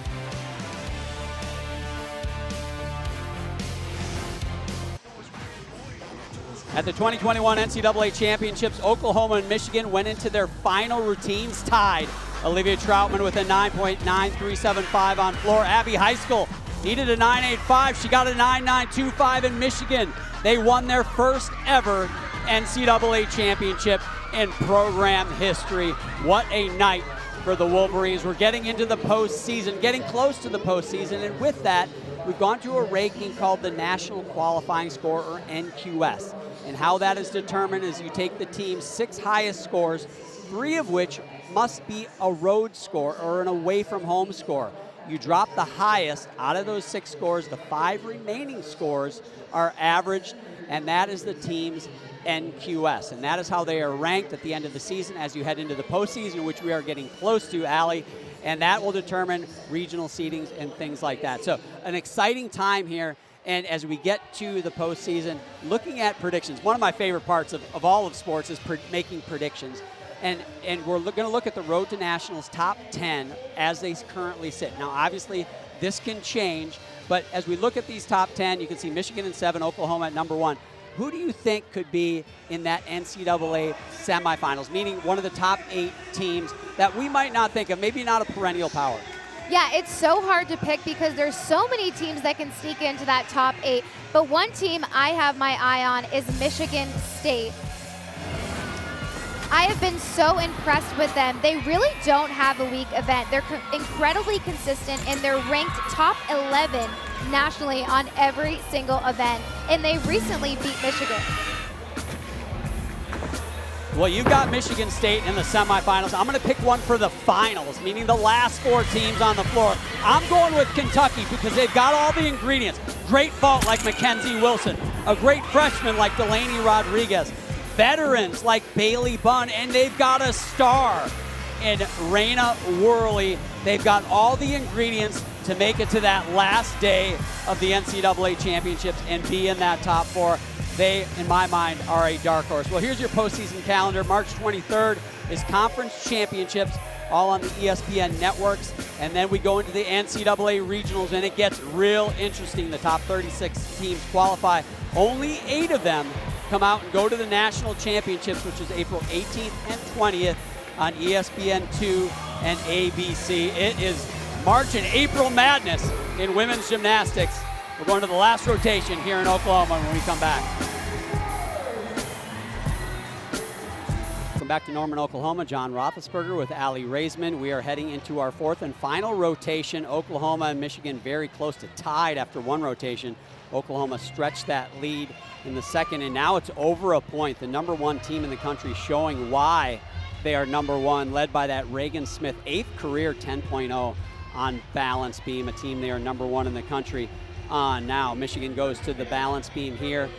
Speaker 1: At the 2021 NCAA Championships, Oklahoma and Michigan went into their final routines tied. Olivia Troutman with a 9.9375 on floor. Abby Heiskell needed a 9.85. She got a 9.925 in Michigan. They won their first ever NCAA championship in program history. What a night for the Wolverines. We're getting into the postseason, getting close to the postseason, and with that, we've gone through a ranking called the National Qualifying Score, or NQS. And how that is determined is you take the team's 6 highest scores, 3 of which must be a road score or an away from home score. You drop the highest out of those 6 scores, the 5 remaining scores are averaged, and that is the team's NQS. And that is how they are ranked at the end of the season as you head into the postseason, which we are getting close to, Allie. And that will determine regional seedings and things like that. So an exciting time here. And as we get to the postseason, looking at predictions, one of my favorite parts of all of sports is making predictions. And we're going to look at the Road to Nationals top 10 as they currently sit. Now, obviously, this can change, but as we look at these top 10, you can see Michigan at 7, Oklahoma at number 1. Who do you think could be in that NCAA semifinals, meaning one of the top 8 teams that we might not think of, maybe not a perennial power?
Speaker 2: Yeah, it's so hard to pick because there's so many teams that can sneak into that top 8. But one team I have my eye on is Michigan State. I have been so impressed with them. They really don't have a weak event. They're incredibly consistent, and they're ranked top 11 nationally on every single event. And they recently beat Michigan.
Speaker 1: Well, you've got Michigan State in the semifinals. I'm going to pick one for the finals, meaning the last 4 teams on the floor. I'm going with Kentucky because they've got all the ingredients. Great vault like Mackenzie Wilson, a great freshman like Delaney Rodriguez, veterans like Bailey Bunn, and they've got a star in Raina Worley. They've got all the ingredients to make it to that last day of the NCAA championships and be in that top 4. They, in my mind, are a dark horse. Well, here's your postseason calendar. March 23rd is conference championships, all on the ESPN networks. And then we go into the NCAA regionals, and it gets real interesting. The top 36 teams qualify. Only 8 of them come out and go to the national championships, which is April 18th and 20th on ESPN2 and ABC. It is March and April madness in women's gymnastics. We're going to the last rotation here in Oklahoma when we come back. back to Norman, Oklahoma. John Roethlisberger with Allie Raisman. We are heading into our fourth and final rotation. Oklahoma and Michigan very close to tied after one rotation. Oklahoma stretched that lead in the second, and now it's over a point. The number one team in the country showing why they are number one, led by that Reagan Smith, 8th career 10.0 on balance beam, a team they are number one in the country on. Now Michigan goes to the balance beam here.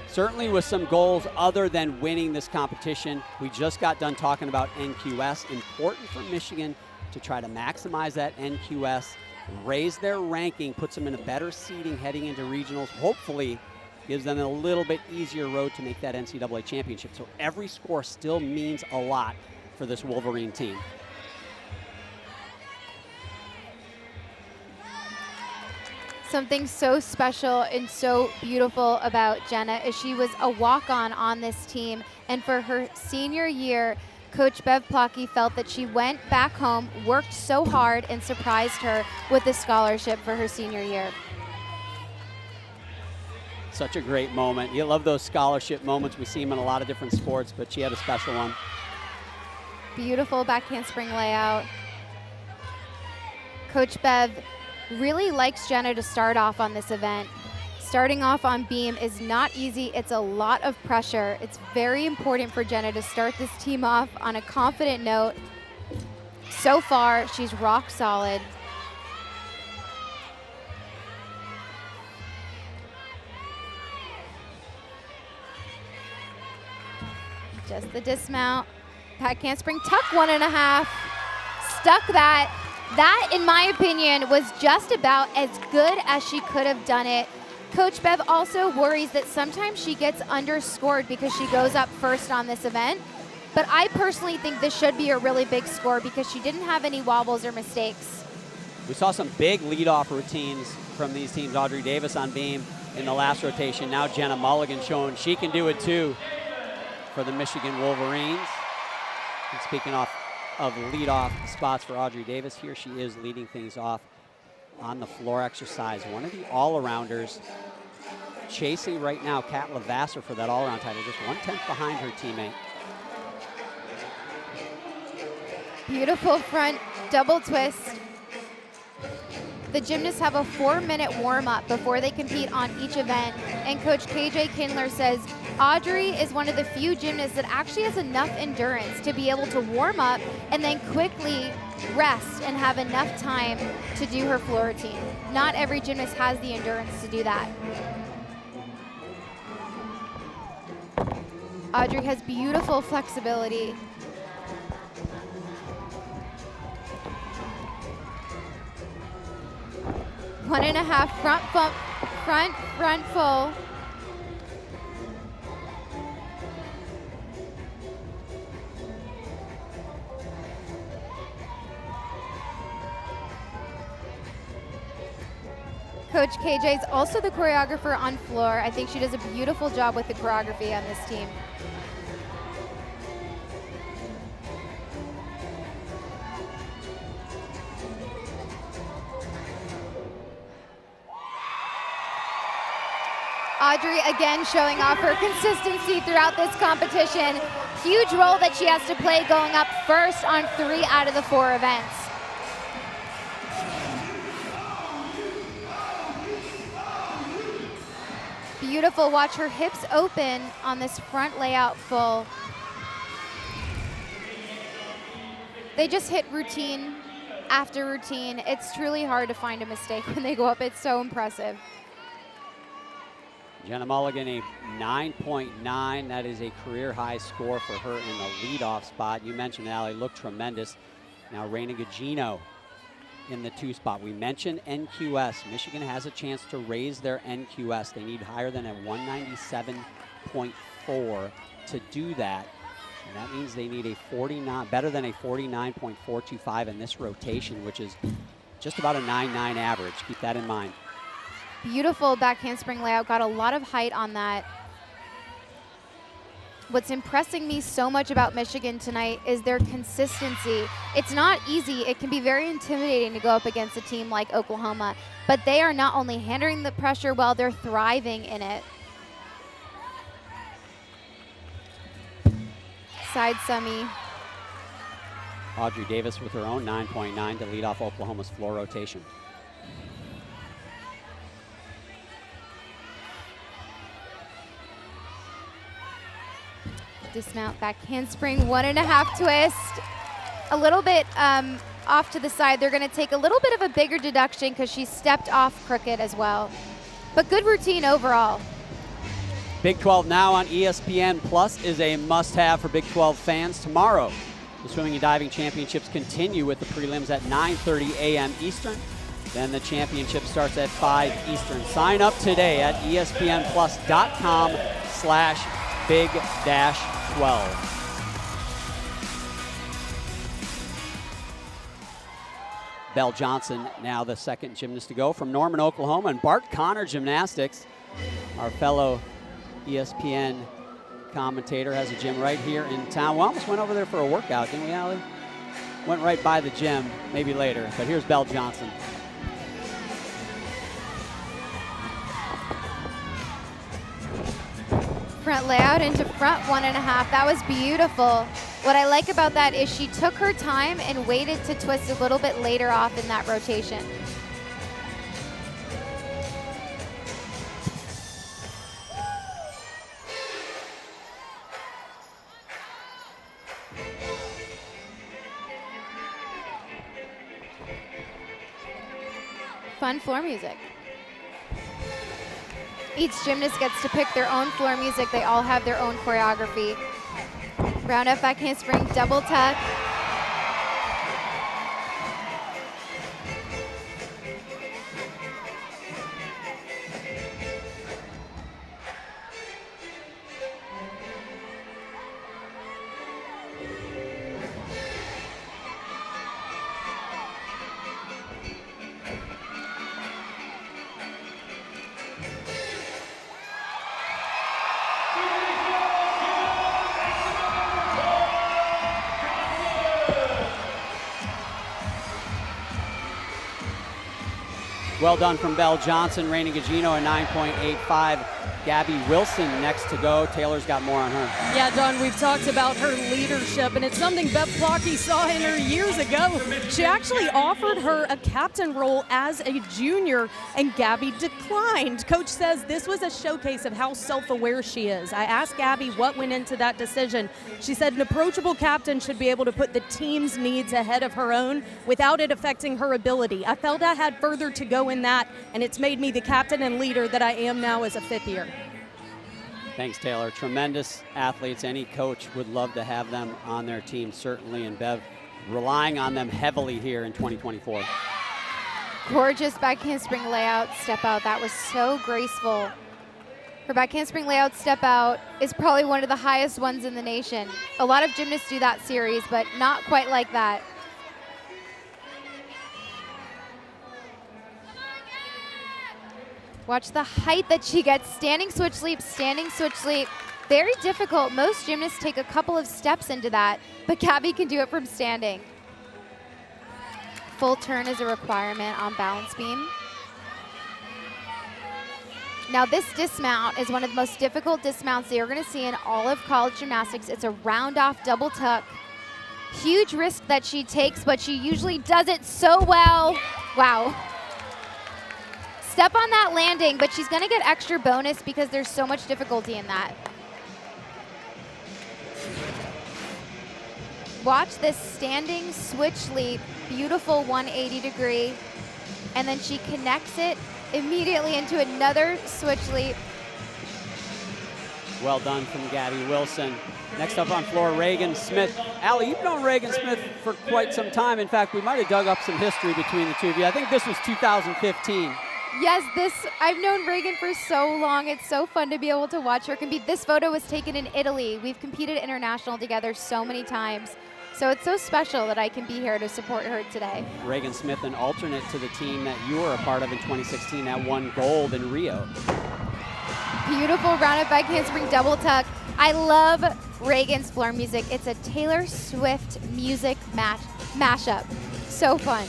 Speaker 1: Certainly with some goals other than winning this competition. We just got done talking about NQS. Important for Michigan to try to maximize that NQS, raise their ranking, puts them in a better seeding heading into regionals. Hopefully gives them a little bit easier road to make that NCAA championship. So every score still means a lot for this Wolverine team.
Speaker 2: Something so special and so beautiful about Jenna is she was a walk-on on this team, and for her senior year, Coach Bev Plotke felt that she went back home, worked so hard, and surprised her with a scholarship for her senior year.
Speaker 1: Such a great moment. You love those scholarship moments. We see them in a lot of different sports, but she had a special one.
Speaker 2: Beautiful back handspring layout. Coach Bev really likes Jenna to start off on this event. Starting off on beam is not easy. It's a lot of pressure. It's very important for Jenna to start this team off on a confident note. So far, she's rock solid. Just the dismount. Back handspring, tuck 1.5. Stuck that. That, in my opinion, was just about as good as she could have done it. Coach Bev also worries that sometimes she gets underscored because she goes up first on this event. But I personally think this should be a really big score because she didn't have any wobbles or mistakes.
Speaker 1: We saw some big leadoff routines from these teams. Audrey Davis on beam in the last rotation. Now Jenna Mulligan showing she can do it too for the Michigan Wolverines. And speaking of leadoff spots for Audrey Davis, here she is leading things off on the floor exercise. One of the all-arounders chasing right now Kat Lavasser for that all-around title, just 1/10 behind her teammate.
Speaker 2: Beautiful front double twist. The gymnasts have a 4-minute warm-up before they compete on each event, and Coach KJ Kindler says Audrey is one of the few gymnasts that actually has enough endurance to be able to warm up and then quickly rest and have enough time to do her floor routine. Not every gymnast has the endurance to do that. Audrey has beautiful flexibility. One and a half front bump, front full. Coach KJ is also the choreographer on floor. I think she does a beautiful job with the choreography on this team. Audrey again showing off her consistency throughout this competition. Huge role that she has to play going up first on 3 out of the 4 events. Beautiful, watch her hips open on this front layout full. They just hit routine after routine. It's truly hard to find a mistake when they go up. It's so impressive.
Speaker 1: Jenna Mulligan, a 9.9. That is a career high score for her in the leadoff spot. You mentioned Allie looked tremendous. Now Reina Gugino in the 2 spot. We mentioned NQS. Michigan has a chance to raise their NQS. They need higher than a 197.4 to do that. And that means they need a 49, better than a 49.425 in this rotation, which is just about a 9.9 average. Keep that in mind.
Speaker 2: Beautiful back handspring layout, got a lot of height on that. What's impressing me so much about Michigan tonight is their consistency. It's not easy. It can be very intimidating to go up against a team like Oklahoma, but they are not only handling the pressure well, they're thriving in it. side summy.
Speaker 1: Audrey Davis with her own 9.9 to lead off Oklahoma's floor rotation.
Speaker 2: Dismount, back handspring, 1.5 twist. A little bit off to the side. They're going to take a little bit of a bigger deduction because she stepped off crooked as well. But good routine overall.
Speaker 1: Big 12 Now on ESPN Plus is a must-have for Big 12 fans. Tomorrow, the Swimming and Diving Championships continue with the prelims at 9:30 a.m. Eastern. Then the championship starts at 5 Eastern. Sign up today at espnplus.com/big-12. Belle Johnson now the second gymnast to go from Norman, Oklahoma, and Bart Connor Gymnastics, our fellow ESPN commentator, has a gym right here in town. We almost went over there for a workout, didn't we, Allie? Went right by the gym, maybe later, but here's Belle Johnson.
Speaker 2: Front layout into front 1.5. That was beautiful. What I like about that is she took her time and waited to twist a little bit later off in that rotation. Fun floor music. Each gymnast gets to pick their own floor music. They all have their own choreography. Round up, back handspring, double tuck.
Speaker 1: Well done from Belle Johnson. Raina Gugino a 9.85. Gabby Wilson next to go. Taylor's got more on her.
Speaker 3: Yeah, Don, we've talked about her leadership, and it's something Beth Plotke saw in her years ago. She actually offered her a captain role as a junior, and Gabby declined. Coach says this was a showcase of how self-aware she is. I asked Gabby what went into that decision. She said an approachable captain should be able to put the team's needs ahead of her own without it affecting her ability. I felt I had further to go in that, and it's made me the captain and leader that I am now as a fifth year.
Speaker 1: Thanks, Taylor. Tremendous athletes. Any coach would love to have them on their team, certainly, and Bev relying on them heavily here in 2024.
Speaker 2: Gorgeous back handspring layout, step out. That was so graceful. Her back handspring layout step out is probably one of the highest ones in the nation. A lot of gymnasts do that series, but not quite like that. Watch the height that she gets. Standing switch leap, standing switch leap. Very difficult. Most gymnasts take a couple of steps into that, but Gabby can do it from standing. Full turn is a requirement on balance beam. Now this dismount is one of the most difficult dismounts that you're going to see in all of college gymnastics. It's a round off double tuck. Huge risk that she takes, but she usually does it so well. Wow. Step on that landing, but she's going to get extra bonus because there's so much difficulty in that. Watch this standing switch leap, beautiful 180 degree, and then she connects it immediately into another switch leap.
Speaker 1: Well done from Gabby Wilson. Next up on floor, Reagan Smith. Allie, you've known Reagan Smith for quite some time. In fact, we might have dug up some history between the two of you. I think this was 2015.
Speaker 2: Yes, I've known Reagan for so long. It's so fun to be able to watch her compete. This photo was taken in Italy. We've competed international together so many times. So it's so special that I can be here to support her today.
Speaker 1: Reagan Smith, an alternate to the team that you were a part of in 2016 that won gold in Rio.
Speaker 2: Beautiful rounded back handspring double tuck. I love Reagan's floor music. It's a Taylor Swift music mashup. So fun.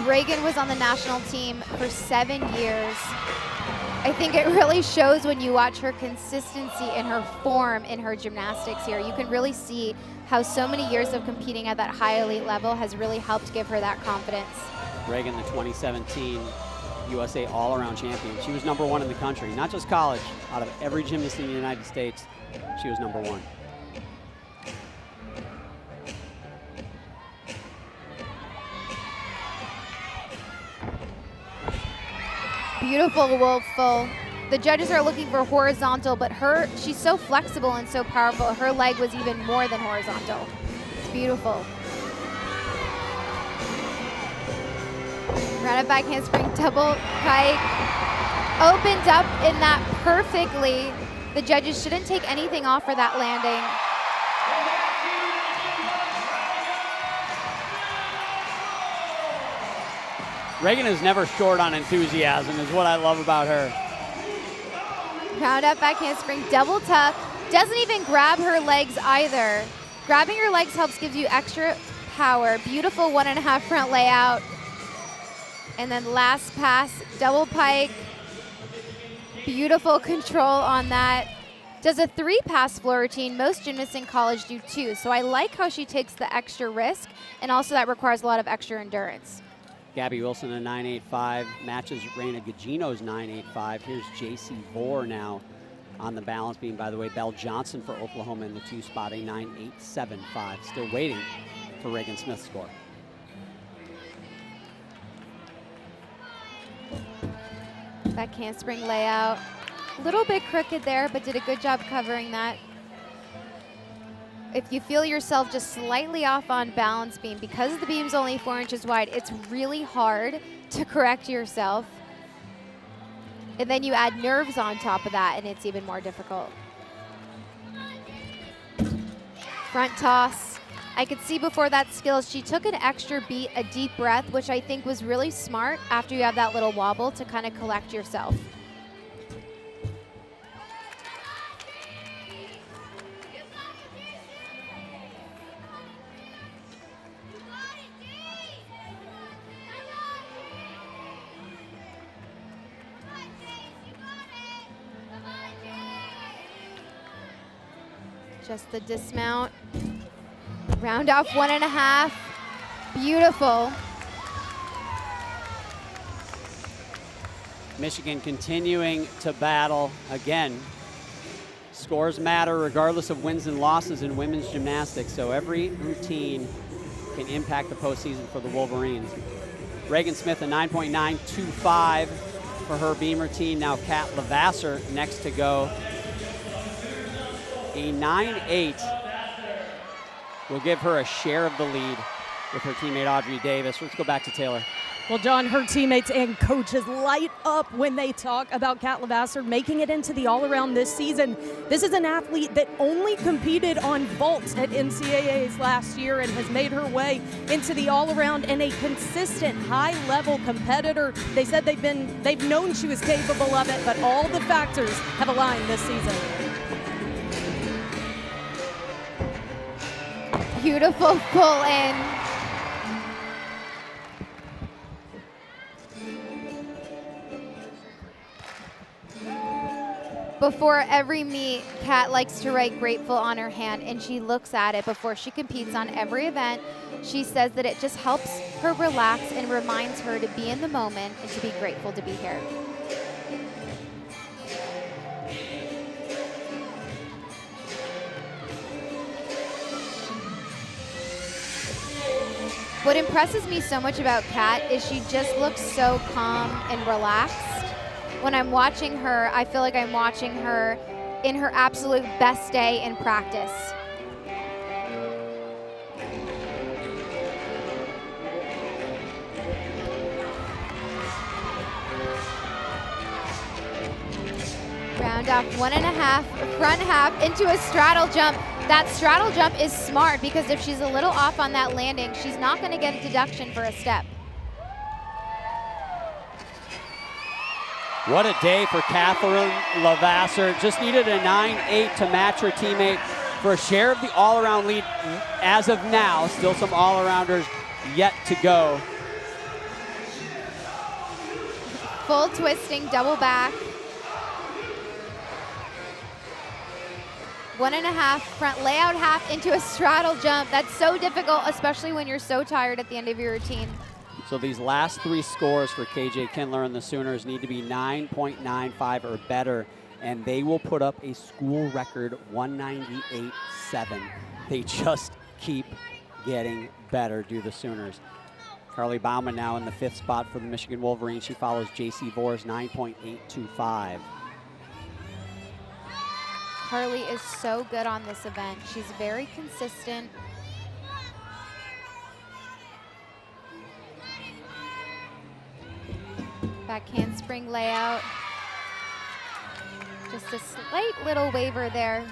Speaker 2: Reagan was on the national team for 7 years. I think it really shows when you watch her consistency in her form in her gymnastics here. You can really see how so many years of competing at that high elite level has really helped give her that confidence.
Speaker 1: Reagan, the 2017 USA all-around champion. She was #1 in the country, not just college. Out of every gymnast in the United States, she was #1.
Speaker 2: Beautiful wolf full. The judges are looking for horizontal, but she's so flexible and so powerful. Her leg was even more than horizontal. It's beautiful. Rounded back handspring double pike. Opened up in that perfectly. The judges shouldn't take anything off for that landing.
Speaker 1: Reagan is never short on enthusiasm, is what I love about her.
Speaker 2: Round up back handspring, double tuck. Doesn't even grab her legs either. Grabbing your legs gives you extra power. Beautiful 1.5 front layout. And then last pass, double pike. Beautiful control on that. Does a 3-pass floor routine. Most gymnasts in college do 2. So I like how she takes the extra risk, and also that requires a lot of extra endurance.
Speaker 1: Gabby Wilson, a 9.85, matches Reina Gugino's 9.85. Here's JC Vore now on the balance beam. By the way, Belle Johnson for Oklahoma in the 2 spot, a 9.875. Still waiting for Reagan Smith's score.
Speaker 2: Back handspring layout. A little bit crooked there, but did a good job covering that. If you feel yourself just slightly off on balance beam, because the beam's only 4 inches wide, it's really hard to correct yourself. And then you add nerves on top of that, and it's even more difficult. Front toss. I could see before that skill, she took an extra beat, a deep breath, which I think was really smart after you have that little wobble to kind of collect yourself. Just the dismount. Round off 1.5. Beautiful.
Speaker 1: Michigan continuing to battle again. Scores matter regardless of wins and losses in women's gymnastics, so every routine can impact the postseason for the Wolverines. Reagan Smith, a 9.925 for her beam routine. Now Kat Levasseur next to go. A 9.8 will give her a share of the lead with her teammate Audrey Davis. Let's go back to Taylor.
Speaker 3: Well, John, her teammates and coaches light up when they talk about Kat Levasseur making it into the all-around this season. This is an athlete that only competed on vault at NCAAs last year and has made her way into the all-around and a consistent high-level competitor. They said they've known she was capable of it, but all the factors have aligned this season.
Speaker 2: Beautiful pull in. Before every meet, Kat likes to write grateful on her hand, and she looks at it before she competes on every event. She says that it just helps her relax and reminds her to be in the moment and to be grateful to be here. What impresses me so much about Kat is she just looks so calm and relaxed. When I'm watching her, I feel like I'm watching her in her absolute best day in practice. Round off 1.5, front half into a straddle jump. That straddle jump is smart because if she's a little off on that landing, she's not going to get a deduction for a step.
Speaker 1: What a day for Catherine Levasseur. Just needed a 9.8 to match her teammate for a share of the all-around lead as of now. Still some all-arounders yet to go.
Speaker 2: Full twisting, double back. 1.5 front layout half into a straddle jump. That's so difficult, especially when you're so tired at the end of your routine.
Speaker 1: So these last 3 scores for KJ Kindler and the Sooners need to be 9.95 or better, and they will put up a school record 198.7. They just keep getting better, do the Sooners. Carly Bauman now in the 5th spot for the Michigan Wolverines. She follows JC Vores, 9.825.
Speaker 2: Carly is so good on this event. She's very consistent. Back handspring layout. Just a slight little waver there.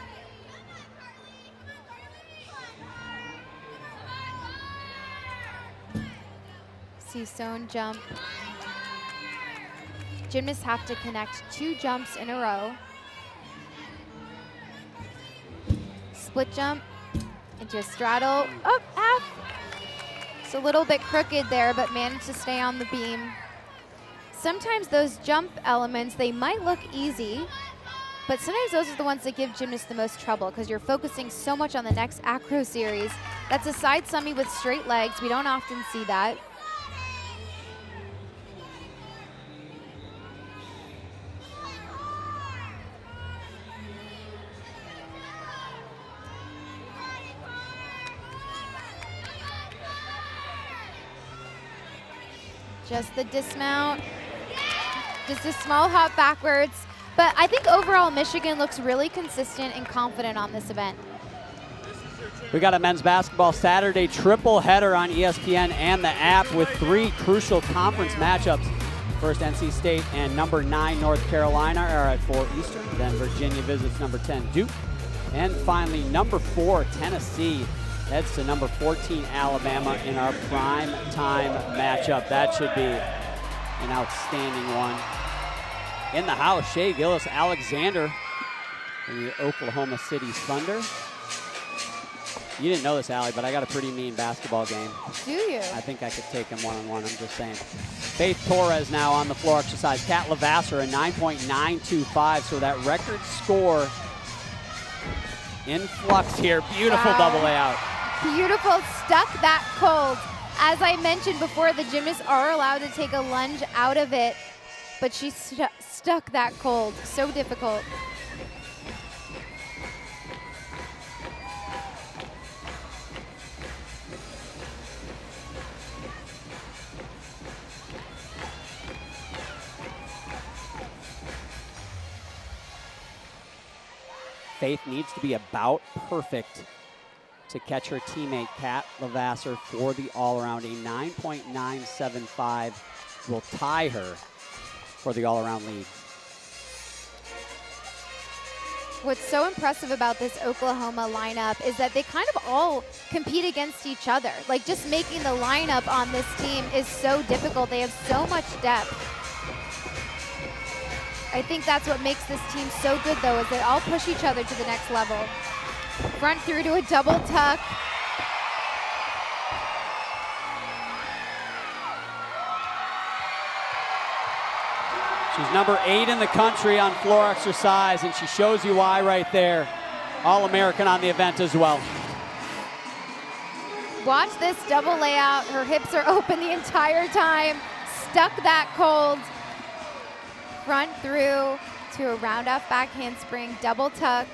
Speaker 2: Seesaw jump. Gymnasts have to connect 2 jumps in a row. Split jump into a straddle, up half. It's a little bit crooked there, but managed to stay on the beam. Sometimes those jump elements, they might look easy, but sometimes those are the ones that give gymnasts the most trouble because you're focusing so much on the next acro series. That's a side summy with straight legs. We don't often see that. Just the dismount, just a small hop backwards. But I think overall Michigan looks really consistent and confident on this event.
Speaker 1: We got a men's basketball Saturday triple header on ESPN and the app with 3 crucial conference matchups. First, NC State and number 9 North Carolina are at 4 Eastern. Then Virginia visits number 10 Duke. And finally, number 4 Tennessee heads to number 14 Alabama in our prime time matchup. That should be an outstanding one. In the house, Shea Gilgeous-Alexander in the Oklahoma City Thunder. You didn't know this, Allie, but I got a pretty mean basketball game.
Speaker 2: Do you?
Speaker 1: I think I could take him one-on-one, I'm just saying. Faith Torres now on the floor exercise. Kat Lavasser, a 9.925, so that record score in flux here. Beautiful double layout.
Speaker 2: Beautiful, stuck that cold. As I mentioned before, the gymnasts are allowed to take a lunge out of it, but she stuck that cold. So difficult.
Speaker 1: Faith needs to be about perfect to catch her teammate Kat Lavasser for the all-around. A 9.975 will tie her for the all-around lead.
Speaker 2: What's so impressive about this Oklahoma lineup is that they kind of all compete against each other. Like, just making the lineup on this team is so difficult. They have so much depth. I think that's what makes this team so good, though, is they all push each other to the next level. Front through to a double tuck.
Speaker 1: She's number 8 in the country on floor exercise, and she shows you why right there. All-American on the event as well.
Speaker 2: Watch this double layout. Her hips are open the entire time. Stuck that cold. Front through to a round off back handspring, double tuck.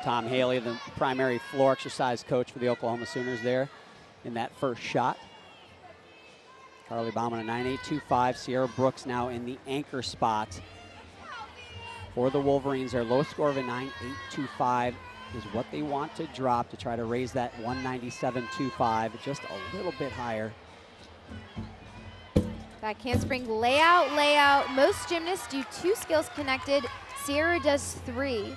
Speaker 1: Tom Haley, the primary floor exercise coach for the Oklahoma Sooners there in that first shot. Carly Bauman, a 9.825. Sierra Brooks now in the anchor spot for the Wolverines. Their low score of a 9.825 is what they want to drop to try to raise that 197.25 just a little bit higher.
Speaker 2: Back handspring layout, layout. Most gymnasts do 2 skills connected. Sierra does 3.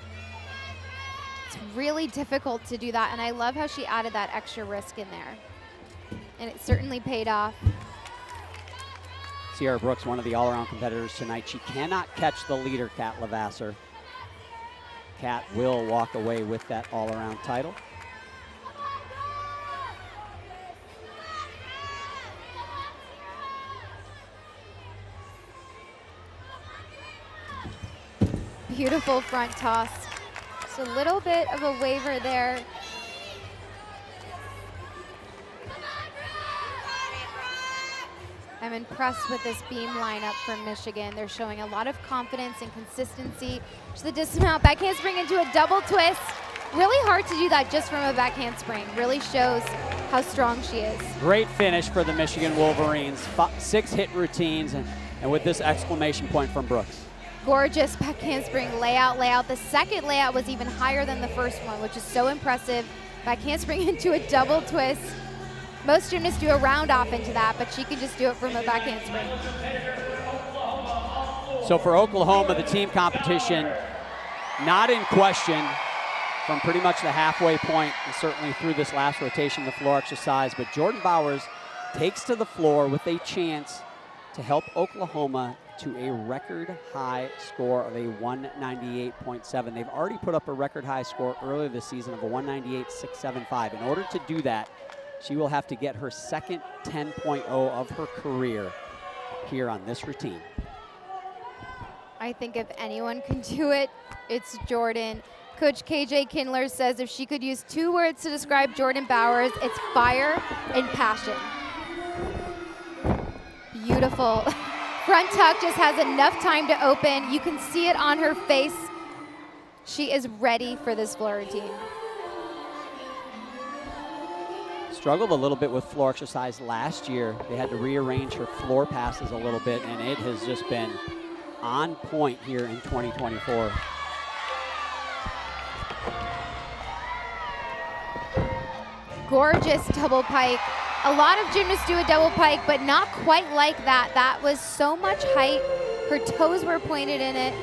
Speaker 2: It's really difficult to do that, and I love how she added that extra risk in there. And it certainly paid off.
Speaker 1: Sierra Brooks, one of the all-around competitors tonight. She cannot catch the leader, Kat Lavasser. Kat will walk away with that all-around title.
Speaker 2: Beautiful front toss. Just a little bit of a waiver there. I'm impressed with this beam lineup from Michigan. They're showing a lot of confidence and consistency. Just the dismount, back handspring into a double twist. Really hard to do that just from a back handspring. Really shows how strong she is.
Speaker 1: Great finish for the Michigan Wolverines. 6 hit routines, and with this exclamation point from Brooks.
Speaker 2: Gorgeous back handspring layout, layout. The second layout was even higher than the first one, which is so impressive. Back handspring into a double twist. Most gymnasts do a round off into that, but she can just do it from a back handspring.
Speaker 1: So for Oklahoma, the team competition not in question from pretty much the halfway point, and certainly through this last rotation, the floor exercise. But Jordan Bowers takes to the floor with a chance to help Oklahoma to a record high score of a 198.7. They've already put up a record high score earlier this season of a 198.675. In order to do that, she will have to get her second 10.0 of her career here on this routine.
Speaker 2: I think if anyone can do it, it's Jordan. Coach KJ Kindler says if she could use 2 words to describe Jordan Bowers, it's fire and passion. Beautiful. Front tuck just has enough time to open. You can see it on her face. She is ready for this floor routine.
Speaker 1: Struggled a little bit with floor exercise last year. They had to rearrange her floor passes a little bit, and it has just been on point here in 2024.
Speaker 2: Gorgeous double pike. A lot of gymnasts do a double pike, but not quite like that. That was so much height. Her toes were pointed in it.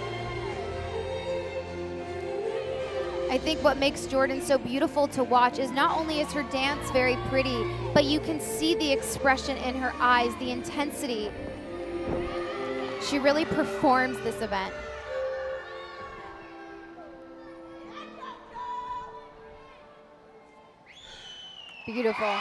Speaker 2: I think what makes Jordan so beautiful to watch is not only is her dance very pretty, but you can see the expression in her eyes, the intensity. She really performs this event. Beautiful.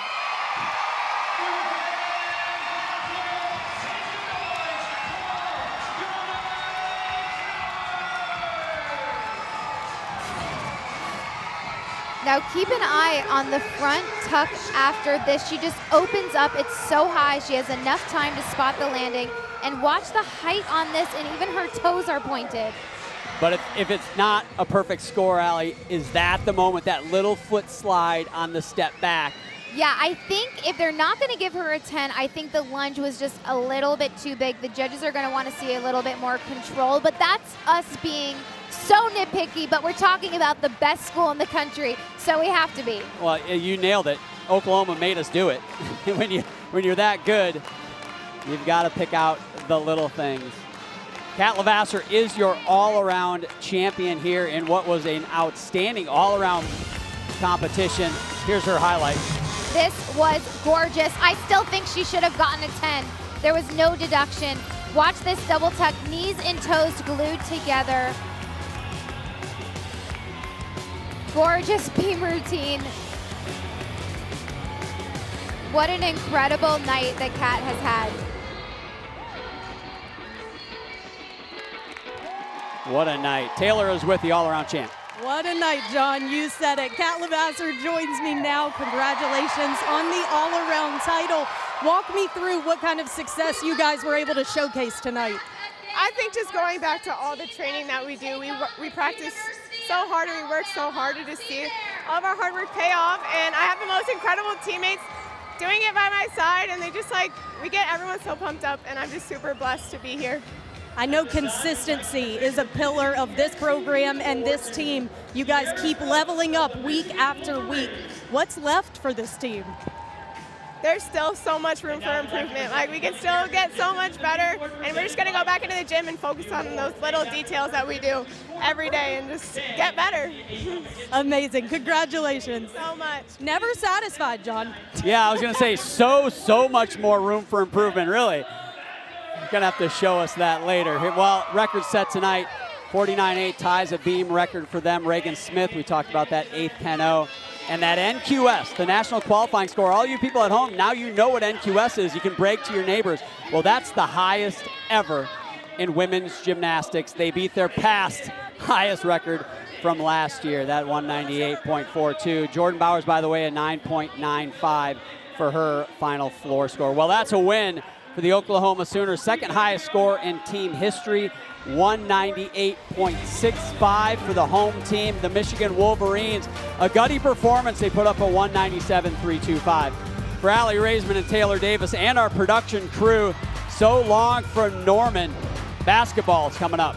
Speaker 2: Now keep an eye on the front tuck after this. She just opens up. It's so high. She has enough time to spot the landing. And watch the height on this, and even her toes are pointed.
Speaker 1: But if it's not a perfect score, Allie, is that the moment, that little foot slide on the step back?
Speaker 2: Yeah, I think if they're not going to give her a 10, I think the lunge was just a little bit too big. The judges are going to want to see a little bit more control, but that's us being so nitpicky, but we're talking about the best school in the country, so we have to be.
Speaker 1: Well, you nailed it. Oklahoma made us do it. when you're that good, you've got to pick out the little things. Kat Levasseur is your all-around champion here in what was an outstanding all-around competition. Here's her highlight.
Speaker 2: This was gorgeous. I still think she should have gotten a 10. There was no deduction. Watch this double tuck, knees and toes glued together. Gorgeous beam routine. What an incredible night that Kat has had.
Speaker 1: What a night. Taylor is with the all-around champ.
Speaker 3: What a night, John. You said it. Kat Levasseur joins me now. Congratulations on the all-around title. Walk me through what kind of success you guys were able to showcase tonight.
Speaker 9: I think just going back to all the training that we do, we practice so hard and we work so hard to just see all of our hard work pay off. And I have the most incredible teammates doing it by my side, and they just we get everyone so pumped up, and I'm just super blessed to be here.
Speaker 3: I know consistency is a pillar of this program and this team. You guys keep leveling up week after week. What's left for this team?
Speaker 9: There's still so much room for improvement. We can still get so much better, and we're just going to go back into the gym and focus on those little details that we do every day and just get better.
Speaker 3: Amazing. Congratulations.
Speaker 9: So much.
Speaker 3: Never satisfied, John.
Speaker 1: Yeah, I was going to say so much more room for improvement, really. You're going to have to show us that later. Well, record set tonight, 49.8 ties a beam record for them. Reagan Smith, we talked about that, 8th 10.0. And that NQS, the national qualifying score, all you people at home, now you know what NQS is. You can brag to your neighbors. Well, that's the highest ever in women's gymnastics. They beat their past highest record from last year, that 198.42. Jordan Bowers, by the way, a 9.95 for her final floor score. Well, that's a win for the Oklahoma Sooners. Second highest score in team history, 198.65 for the home team, the Michigan Wolverines. A gutty performance. They put up a 197.325. For Allie Raisman and Taylor Davis and our production crew, so long from Norman. Basketball is coming up.